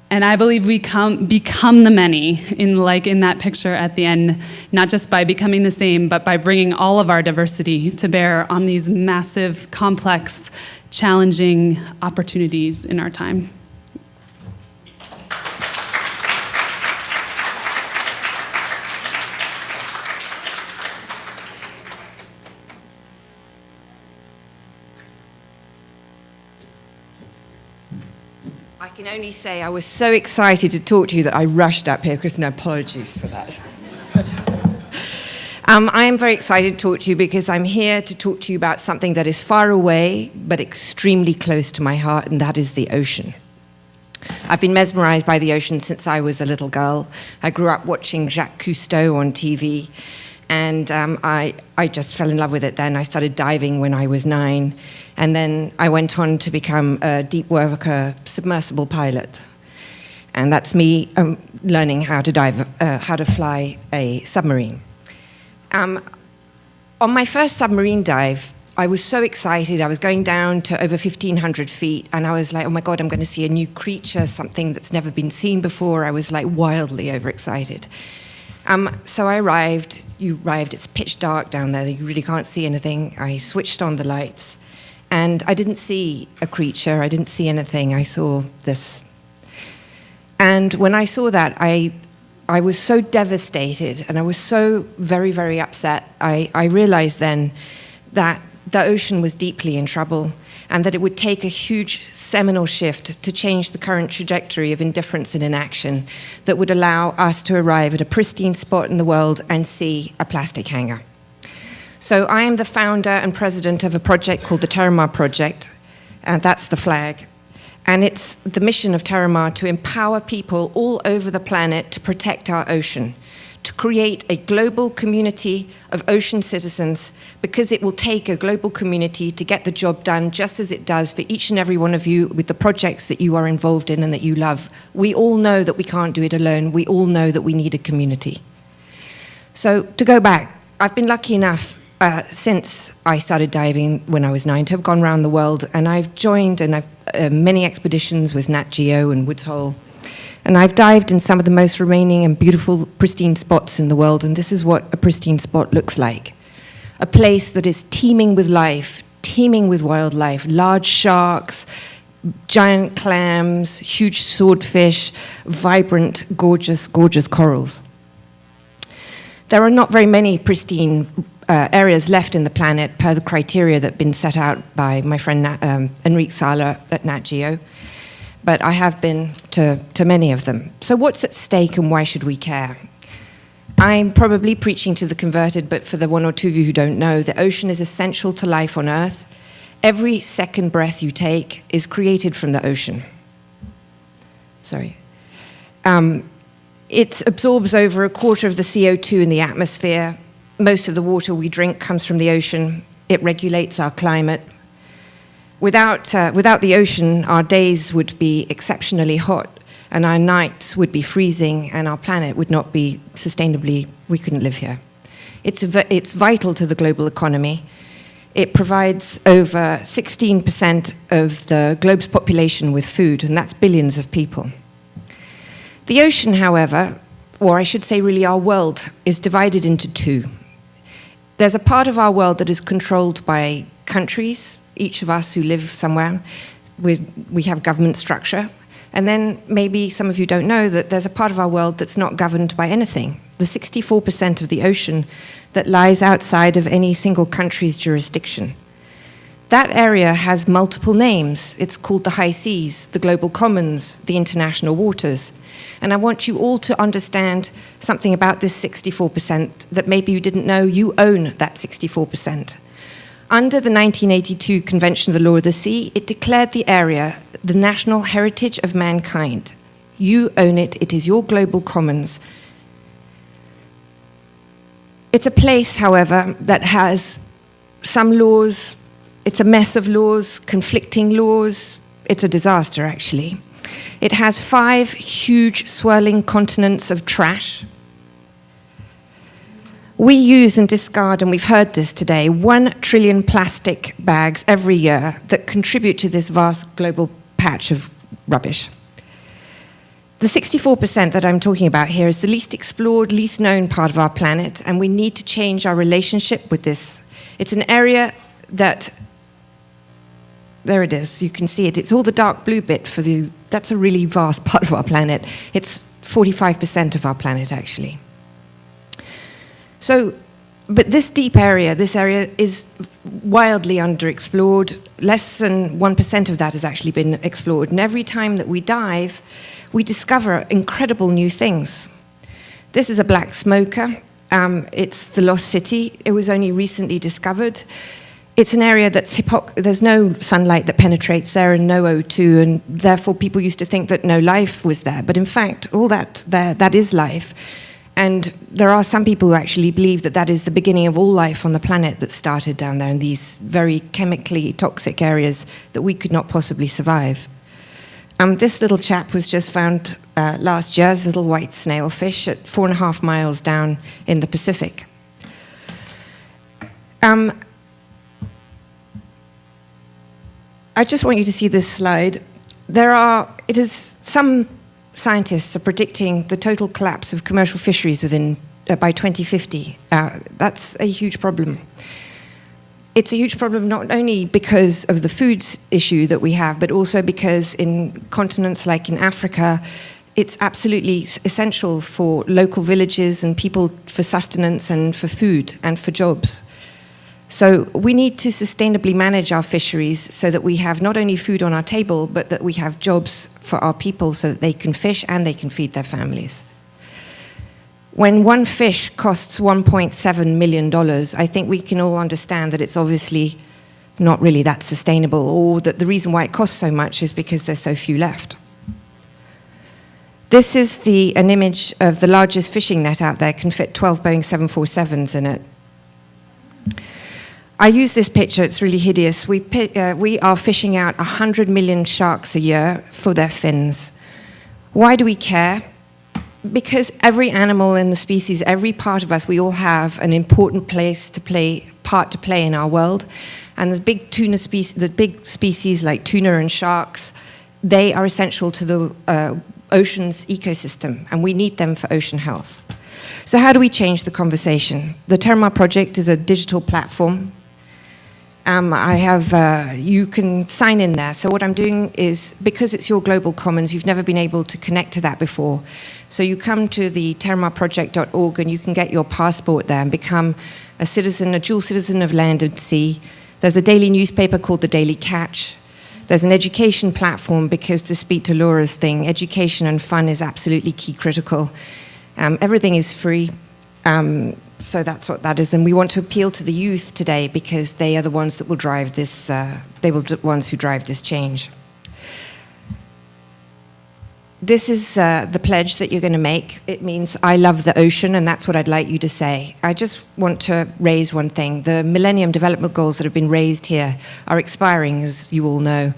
And I believe we become the many in that picture at the end, not just by becoming the same, but by bringing all of our diversity to bear on these massive, complex, challenging opportunities in our time. I can only say I was so excited to talk to you that I rushed up here, Kristen. Apologies for that. I am very excited to talk to you because I'm here to talk to you about something that is far away but extremely close to my heart, and that is the ocean. I've been mesmerized by the ocean since I was a little girl. I grew up watching Jacques Cousteau on TV, and I just fell in love with it then. I started diving when I was 9, and then I went on to become a deep water submersible pilot. And that's me learning how to dive, how to fly a submarine. On my first submarine dive, I was so excited. I was going down to over 1,500 feet, and I was like, oh my God, I'm going to see a new creature, something that's never been seen before. I was like wildly overexcited. So I arrived, it's pitch dark down there, you really can't see anything. I switched on the lights, and I didn't see a creature, I didn't see anything, I saw this. And when I saw that, I was so devastated, and I was so very, very upset. I realized then that the ocean was deeply in trouble, and that it would take a huge seminal shift to change the current trajectory of indifference and inaction that would allow us to arrive at a pristine spot in the world and see a plastic hanger. So I am the founder and president of a project called the Terramar Project, and that's the flag. And it's the mission of Terramar to empower people all over the planet to protect our ocean, to create a global community of ocean citizens, because it will take a global community to get the job done, just as it does for each and every one of you with the projects that you are involved in and that you love. We all know that we can't do it alone. We all know that we need a community. So to go back, I've been lucky enough since I started diving when I was 9 to have gone around the world, and I've joined many expeditions with Nat Geo and Woods Hole. And I've dived in some of the most remaining and beautiful, pristine spots in the world, and this is what a pristine spot looks like. A place that is teeming with life, teeming with wildlife, large sharks, giant clams, huge swordfish, vibrant, gorgeous, gorgeous corals. There are not very many pristine areas left in the planet per the criteria that have been set out by my friend Enrique Sala at Nat Geo. But I have been to many of them. So what's at stake and why should we care? I'm probably preaching to the converted, but for the 1 or 2 of you who don't know, the ocean is essential to life on Earth. Every second breath you take is created from the ocean. Sorry. It absorbs over a quarter of the CO2 in the atmosphere. Most of the water we drink comes from the ocean. It regulates our climate. Without the ocean, our days would be exceptionally hot, and our nights would be freezing, and our planet would not be sustainably, we couldn't live here. It's vital to the global economy. It provides over 16% of the globe's population with food, and that's billions of people. The ocean, however, or I should say really our world, is divided into 2. There's a part of our world that is controlled by countries, each of us who live somewhere. We have government structure. And then maybe some of you don't know that there's a part of our world that's not governed by anything. The 64% of the ocean that lies outside of any single country's jurisdiction. That area has multiple names. It's called the high seas, the global commons, the international waters. And I want you all to understand something about this 64% that maybe you didn't know. You own that 64%. Under the 1982 Convention of the Law of the Sea, it declared the area the national heritage of mankind. You own it. It is your global commons. It's a place, however, that has some laws. It's a mess of laws, conflicting laws. It's a disaster, actually. It has 5 huge swirling continents of trash. We use and discard, and we've heard this today, 1 trillion plastic bags every year that contribute to this vast global patch of rubbish. The 64% that I'm talking about here is the least explored, least known part of our planet, and we need to change our relationship with this. It's an area that, there it is, you can see it. It's all the dark blue bit that's a really vast part of our planet. It's 45% of our planet, actually. So, but this deep area, this area is wildly underexplored. Less than 1% of that has actually been explored. And every time that we dive, we discover incredible new things. This is a black smoker. It's the Lost City. It was only recently discovered. It's an area that's there's no sunlight that penetrates there and no O2, and therefore people used to think that no life was there. But in fact, all that there, that is life. And there are some people who actually believe that that is the beginning of all life on the planet that started down there in these very chemically toxic areas that we could not possibly survive. This little chap was just found last year, this little white snailfish at 4.5 miles down in the Pacific. I just want you to see this slide. Some scientists are predicting the total collapse of commercial fisheries by 2050. That's a huge problem. It's a huge problem not only because of the foods issue that we have, but also because in continents like in Africa, it's absolutely essential for local villages and people for sustenance and for food and for jobs. So we need to sustainably manage our fisheries so that we have not only food on our table, but that we have jobs for our people so that they can fish and they can feed their families. When one fish costs $1.7 million, I think we can all understand that it's obviously not really that sustainable, or that the reason why it costs so much is because there's so few left. This is an image of the largest fishing net out there, can fit 12 Boeing 747s in it. I use this picture, it's really hideous. We are fishing out 100 million sharks a year for their fins. Why do we care? Because every animal in the species, every part of us, we all have an important part to play in our world. And the big big species like tuna and sharks, they are essential to the ocean's ecosystem, and we need them for ocean health. So how do we change the conversation? The Terramar project is a digital platform. You can sign in there. So what I'm doing is, because it's your global commons, you've never been able to connect to that before. So you come to the terramarproject.org and you can get your passport there and become a citizen, a dual citizen of land and sea. There's a daily newspaper called The Daily Catch. There's an education platform, because to speak to Laura's thing, education and fun is absolutely key critical. Everything is free. So that's what that is, and we want to appeal to the youth today because they are the ones that will drive this. They will be the ones who drive this change. This is the pledge that you're going to make. It means I love the ocean, and that's what I'd like you to say. I just want to raise one thing. The Millennium Development Goals that have been raised here are expiring, as you all know.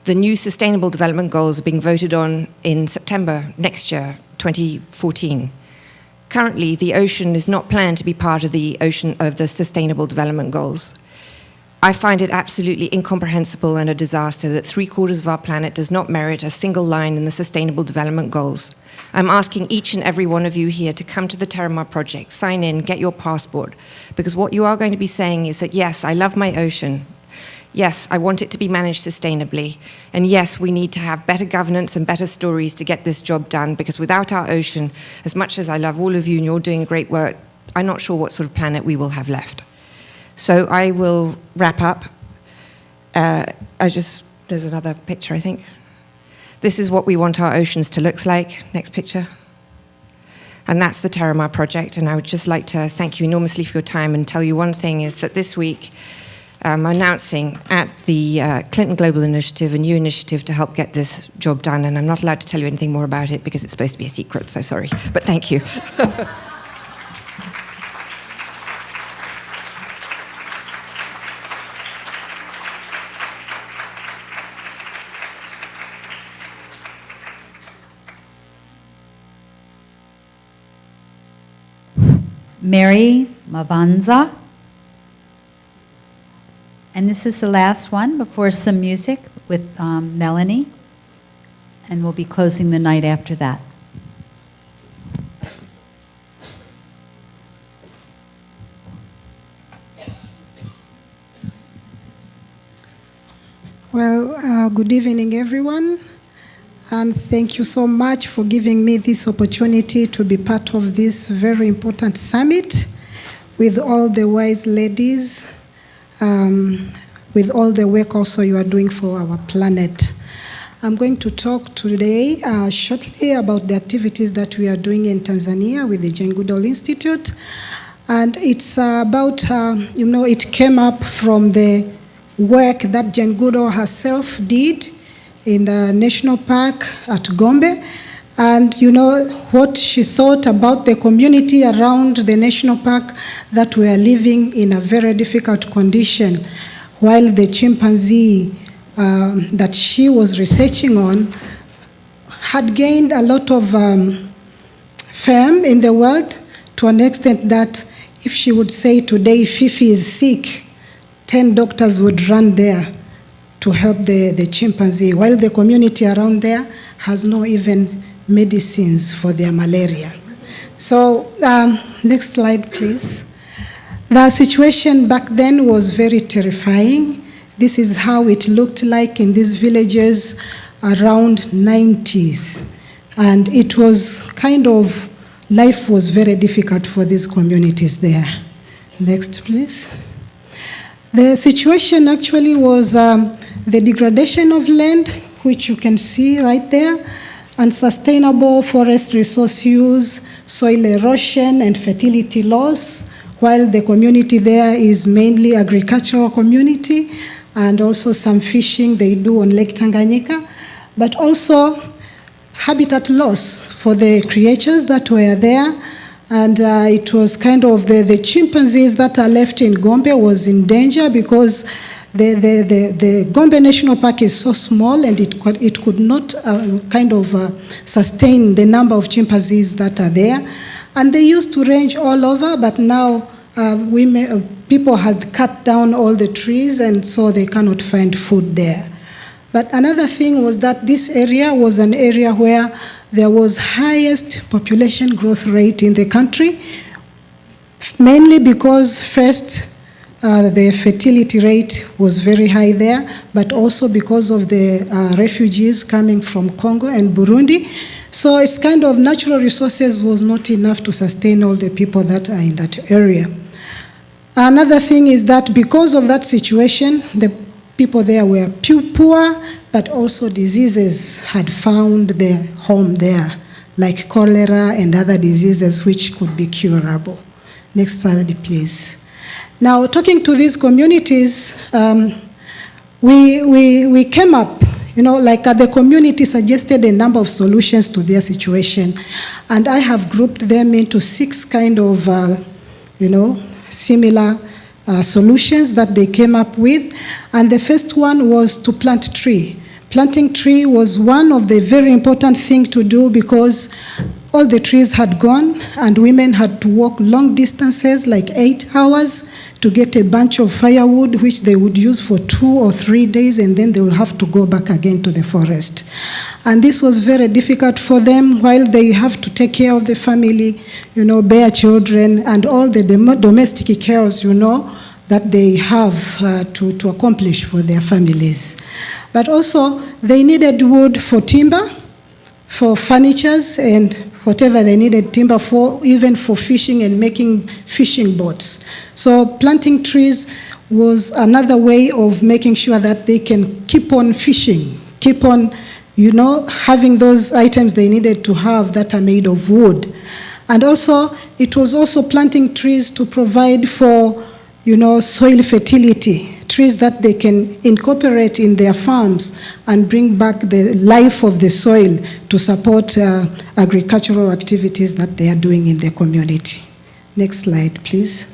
The new Sustainable Development Goals are being voted on in September next year, 2014. Currently, the ocean is not planned to be part of the Sustainable Development Goals. I find it absolutely incomprehensible and a disaster that 3/4 of our planet does not merit a single line in the Sustainable Development Goals. I'm asking each and every one of you here to come to the Terramar Project, sign in, get your passport, because what you are going to be saying is that, yes, I love my ocean. Yes, I want it to be managed sustainably. And yes, we need to have better governance and better stories to get this job done, because without our ocean, as much as I love all of you and you're doing great work, I'm not sure what sort of planet we will have left. So I will wrap up. There's another picture, I think. This is what we want our oceans to look like. Next picture. And that's the Terramar Project. And I would just like to thank you enormously for your time and tell you one thing is that this week, announcing at the Clinton Global Initiative a new initiative to help get this job done, and I'm not allowed to tell you anything more about it because it's supposed to be a secret, so sorry, but thank you. Mary Mavanza. And this is the last one before some music with Melanie. And we'll be closing the night after that. Well, good evening, everyone. And thank you so much for giving me this opportunity to be part of this very important summit with all the wise ladies, with all the work also you are doing for our planet. I'm going to talk today shortly about the activities that we are doing in Tanzania with the Jane Goodall Institute. And it's about, it came up from the work that Jane Goodall herself did in the national park at Gombe, and what she thought about the community around the national park that were living in a very difficult condition, while the chimpanzee that she was researching on had gained a lot of fame in the world, to an extent that if she would say today Fifi is sick, 10 doctors would run there to help the chimpanzee, while the community around there has no even medicines for their malaria. So, next slide, please. The situation back then was very terrifying. This is how it looked like in these villages around 90s. And it was life was very difficult for these communities there. Next, please. The situation actually was the degradation of land, which you can see right there, unsustainable forest resource use, soil erosion, and fertility loss, while the community there is mainly agricultural community, and also some fishing they do on Lake Tanganyika, but also habitat loss for the creatures that were there. And it was the chimpanzees that are left in Gombe was in danger because the Gombe National Park is so small, and it could not sustain the number of chimpanzees that are there. And they used to range all over, but now people had cut down all the trees, and so they cannot find food there. But another thing was that this area was an area where there was highest population growth rate in the country, mainly because first, the fertility rate was very high there, but also because of the refugees coming from Congo and Burundi. So it's natural resources was not enough to sustain all the people that are in that area. Another thing is that because of that situation, the people there were poor, but also diseases had found their home there, like cholera and other diseases which could be curable. Next slide, please. Now, talking to these communities, we came up, the community suggested a number of solutions to their situation, and I have grouped them into 6 similar solutions that they came up with. And the first one was to plant tree. Planting tree was one of the very important things to do because all the trees had gone and women had to walk long distances, like 8 hours, to get a bunch of firewood, which they would use for 2 or 3 days, and then they will have to go back again to the forest. And this was very difficult for them, while they have to take care of the family, bear children, and all the domestic cares, that they have to accomplish for their families. But also, they needed wood for timber, for furnitures, and whatever they needed timber for, even for fishing and making fishing boats. So planting trees was another way of making sure that they can keep on fishing, keep on, having those items they needed to have that are made of wood. And also, it was also planting trees to provide for, soil fertility, trees that they can incorporate in their farms and bring back the life of the soil to support agricultural activities that they are doing in the community. Next slide, please.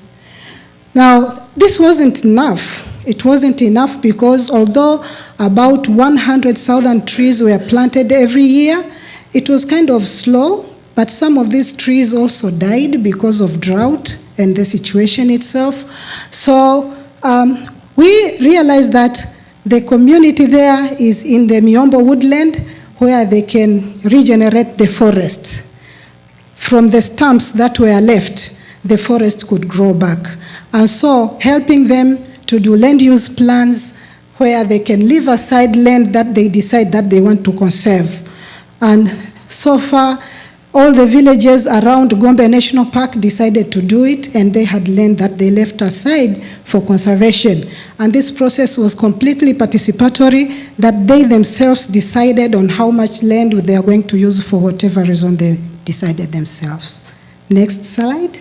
Now, this wasn't enough. It wasn't enough because although about 100,000 trees were planted every year, it was slow But some of these trees also died because of drought and the situation itself. So we realized that the community there is in the Miombo woodland where they can regenerate the forest. From the stumps that were left, the forest could grow back. And so helping them to do land use plans where they can leave aside land that they decide that they want to conserve. And so far, all the villages around Gombe National Park decided to do it, and they had land that they left aside for conservation. And this process was completely participatory, that they themselves decided on how much land they are going to use for whatever reason they decided themselves. Next slide.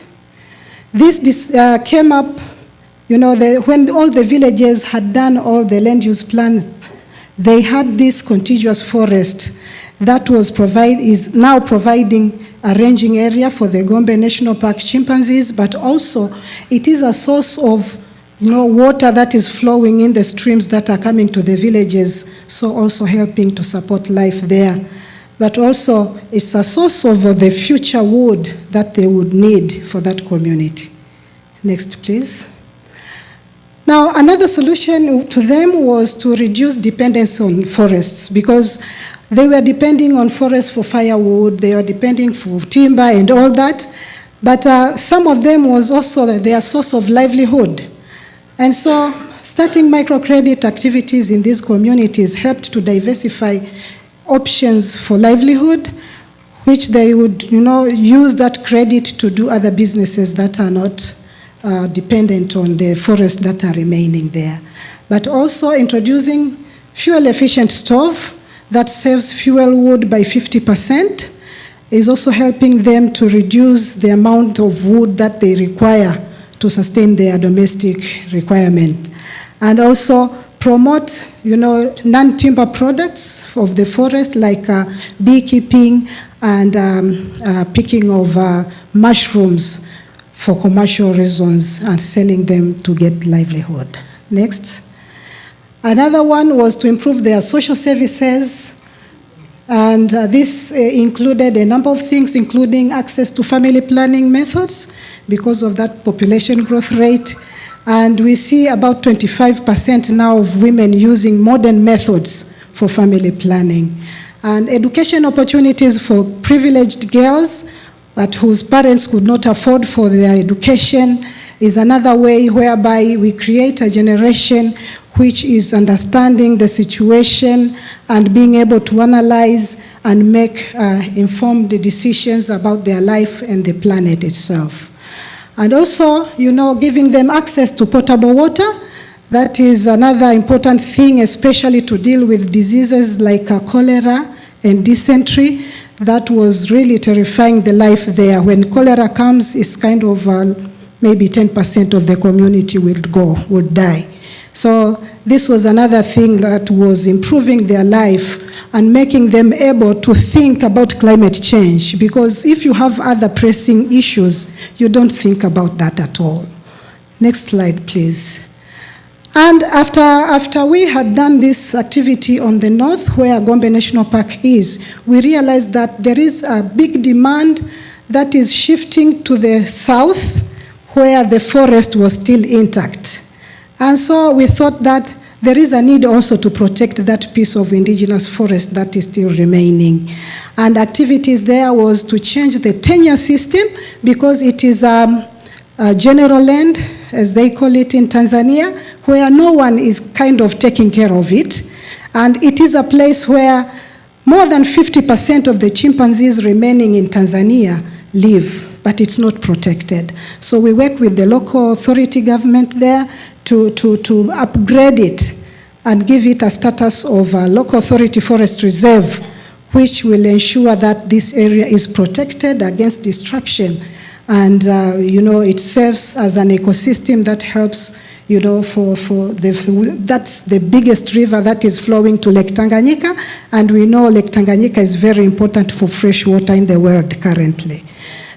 This came up, when all the villages had done all the land use plans, they had this contiguous forest that is now providing a ranging area for the Gombe National Park chimpanzees, but also it is a source of water that is flowing in the streams that are coming to the villages, so also helping to support life there. But also it's a source of the future wood that they would need for that community. Next, please. Now, another solution to them was to reduce dependence on forests, because they were depending on forests for firewood, they were depending for timber and all that, but some of them was also their source of livelihood. And so starting microcredit activities in these communities helped to diversify options for livelihood, which they would use that credit to do other businesses that are not dependent on the forests that are remaining there. But also introducing fuel-efficient stove that saves fuel wood by 50% is also helping them to reduce the amount of wood that they require to sustain their domestic requirement. And also promote, non-timber products of the forest, like beekeeping and picking of mushrooms for commercial reasons and selling them to get livelihood. Next. Another one was to improve their social services, and this included a number of things, including access to family planning methods because of that population growth rate. And we see about 25% now of women using modern methods for family planning. And education opportunities for privileged girls, but whose parents could not afford for their education, is another way whereby we create a generation which is understanding the situation and being able to analyze and make informed decisions about their life and the planet itself. And also, giving them access to potable water. That is another important thing, especially to deal with diseases like cholera and dysentery. That was really terrifying the life there. When cholera comes, it's kind of maybe 10% of the community would die. So this was another thing that was improving their life and making them able to think about climate change, because if you have other pressing issues, you don't think about that at all. Next slide, please. And after we had done this activity on the north, where Gombe National Park is, we realized that there is a big demand that is shifting to the south, where the forest was still intact. And so we thought that there is a need also to protect that piece of indigenous forest that is still remaining. And activities there was to change the tenure system, because it is a general land, as they call it in Tanzania, where no one is kind of taking care of it. And it is a place where more than 50% of the chimpanzees remaining in Tanzania live, but it's not protected. So we work with the local authority government there to upgrade it and give it a status of a local authority forest reserve, which will ensure that this area is protected against destruction. And, it serves as an ecosystem that helps, that's the biggest river that is flowing to Lake Tanganyika. And we know Lake Tanganyika is very important for fresh water in the world currently.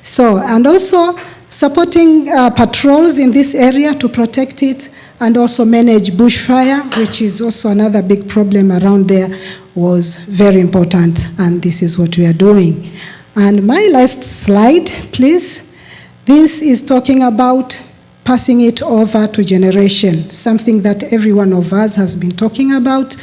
So, and also supporting patrols in this area to protect it, and also manage bushfire, which is also another big problem around there, was very important, and this is what we are doing. And my last slide, please. This is talking about passing it over to generation, something that every one of us has been talking about.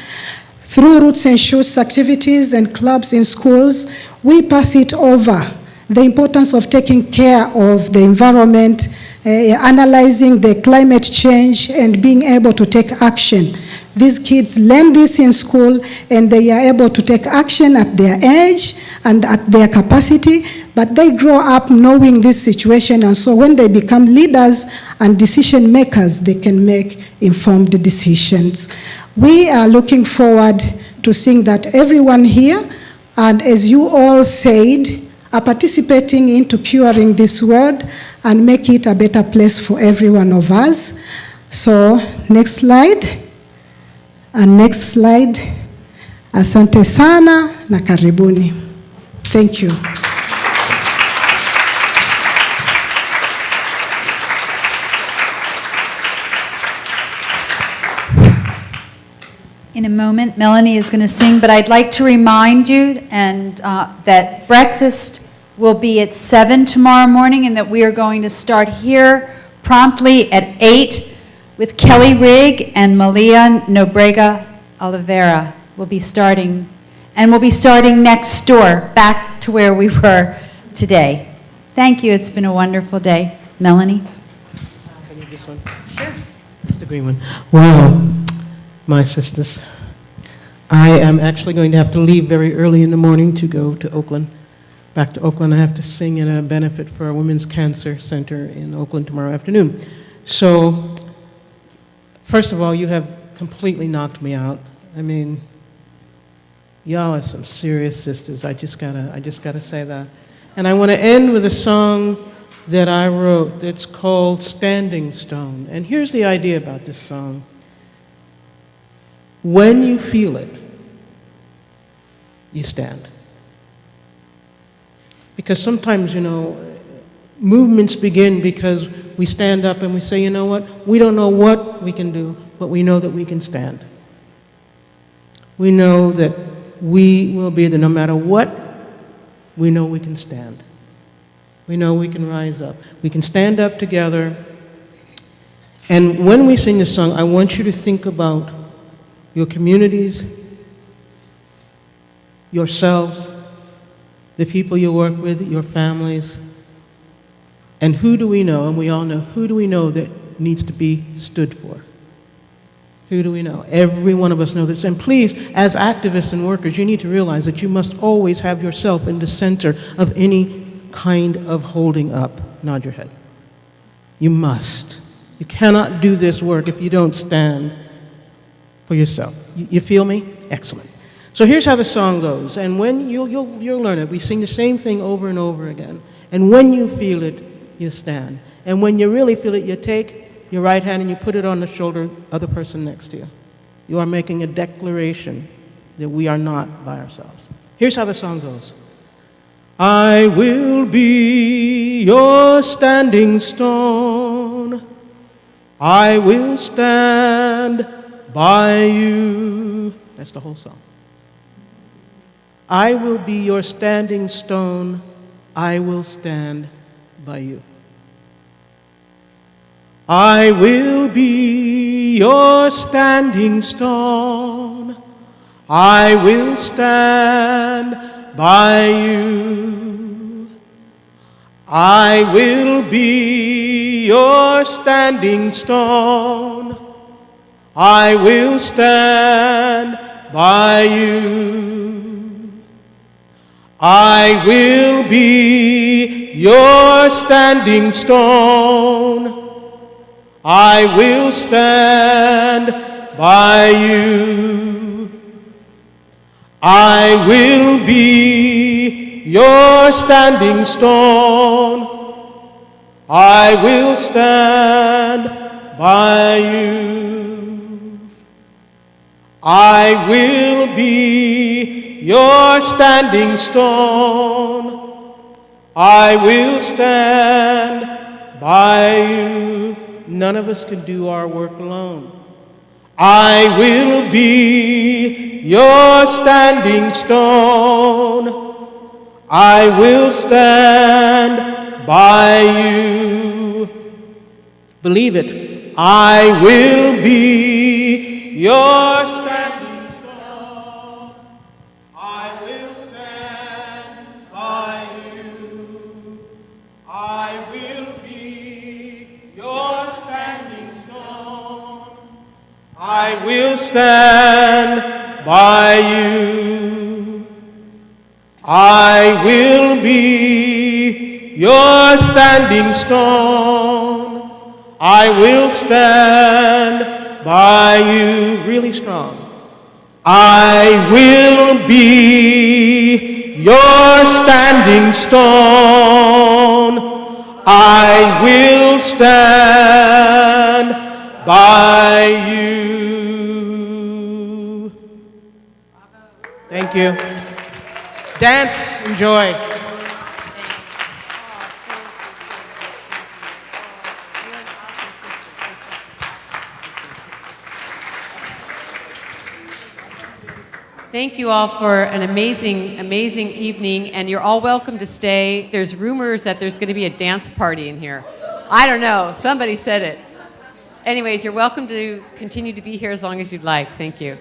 Through Roots and Shoots activities and clubs in schools, we pass it over. The importance of taking care of the environment, analyzing the climate change, and being able to take action. These kids learn this in school, and they are able to take action at their age and at their capacity, but they grow up knowing this situation, and so when they become leaders and decision makers, they can make informed decisions. We are looking forward to seeing that everyone here, and as you all said, are participating into curing this world and make it a better place for every one of us. So, next slide. And next slide. Asante sana na karibuni. Thank you. In a moment, Melanie is going to sing, but I'd like to remind you that breakfast will be at 7 tomorrow morning, and that we are going to start here promptly at 8 with Kelly Rigg and Malia Nobrega Oliveira. We'll be starting, and we'll be starting next door, back to where we were today. Thank you. It's been a wonderful day. Melanie? I need this one. Sure. It's the green one. Well, my sisters, I am actually going to have to leave very early in the morning to go to Oakland. Back to Oakland. I have to sing in a benefit for a women's cancer center in Oakland tomorrow afternoon. So, first of all, you have completely knocked me out. I mean, y'all are some serious sisters. I just gotta say that. And I want to end with a song that I wrote that's called Standing Stone. And here's the idea about this song. When you feel it, you stand. Because sometimes, you know, movements begin because we stand up and we say, you know what, we don't know what we can do, but we know that we can stand. We know that we will be there no matter what, we know we can stand. We know we can rise up. We can stand up together. And when we sing this song, I want you to think about your communities, yourselves, the people you work with, your families, and who do we know, and we all know, who do we know that needs to be stood for? Who do we know? Every one of us knows this. And please, as activists and workers, you need to realize that you must always have yourself in the center of any kind of holding up. Nod your head. You must. You cannot do this work if you don't stand for yourself. You feel me? Excellent. So here's how the song goes, and when you'll learn it. We sing the same thing over and over again. And when you feel it, you stand. And when you really feel it, you take your right hand and you put it on the shoulder of the person next to you. You are making a declaration that we are not by ourselves. Here's how the song goes. I will be your standing stone. I will stand by you. That's the whole song. I will be your standing stone. I will stand by you. I will be your standing stone. I will stand by you. I will be your standing stone. I will stand by you. I will be your standing stone. I will stand by you. I will be your standing stone. I will stand by you. I will be your standing stone. I will stand by you. None of us can do our work alone. I will be your standing stone. I will stand by you. Believe it. I will be your standing stone. I will stand by you. I will be your standing stone. I will stand by you. I will be your standing stone. I will stand by you. Really strong. I will be your standing stone. I will stand by you. Thank you. Dance, enjoy. Thank you all for an amazing, amazing evening, and you're all welcome to stay. There's rumors that there's going to be a dance party in here. I don't know. Somebody said it. Anyways, you're welcome to continue to be here as long as you'd like. Thank you.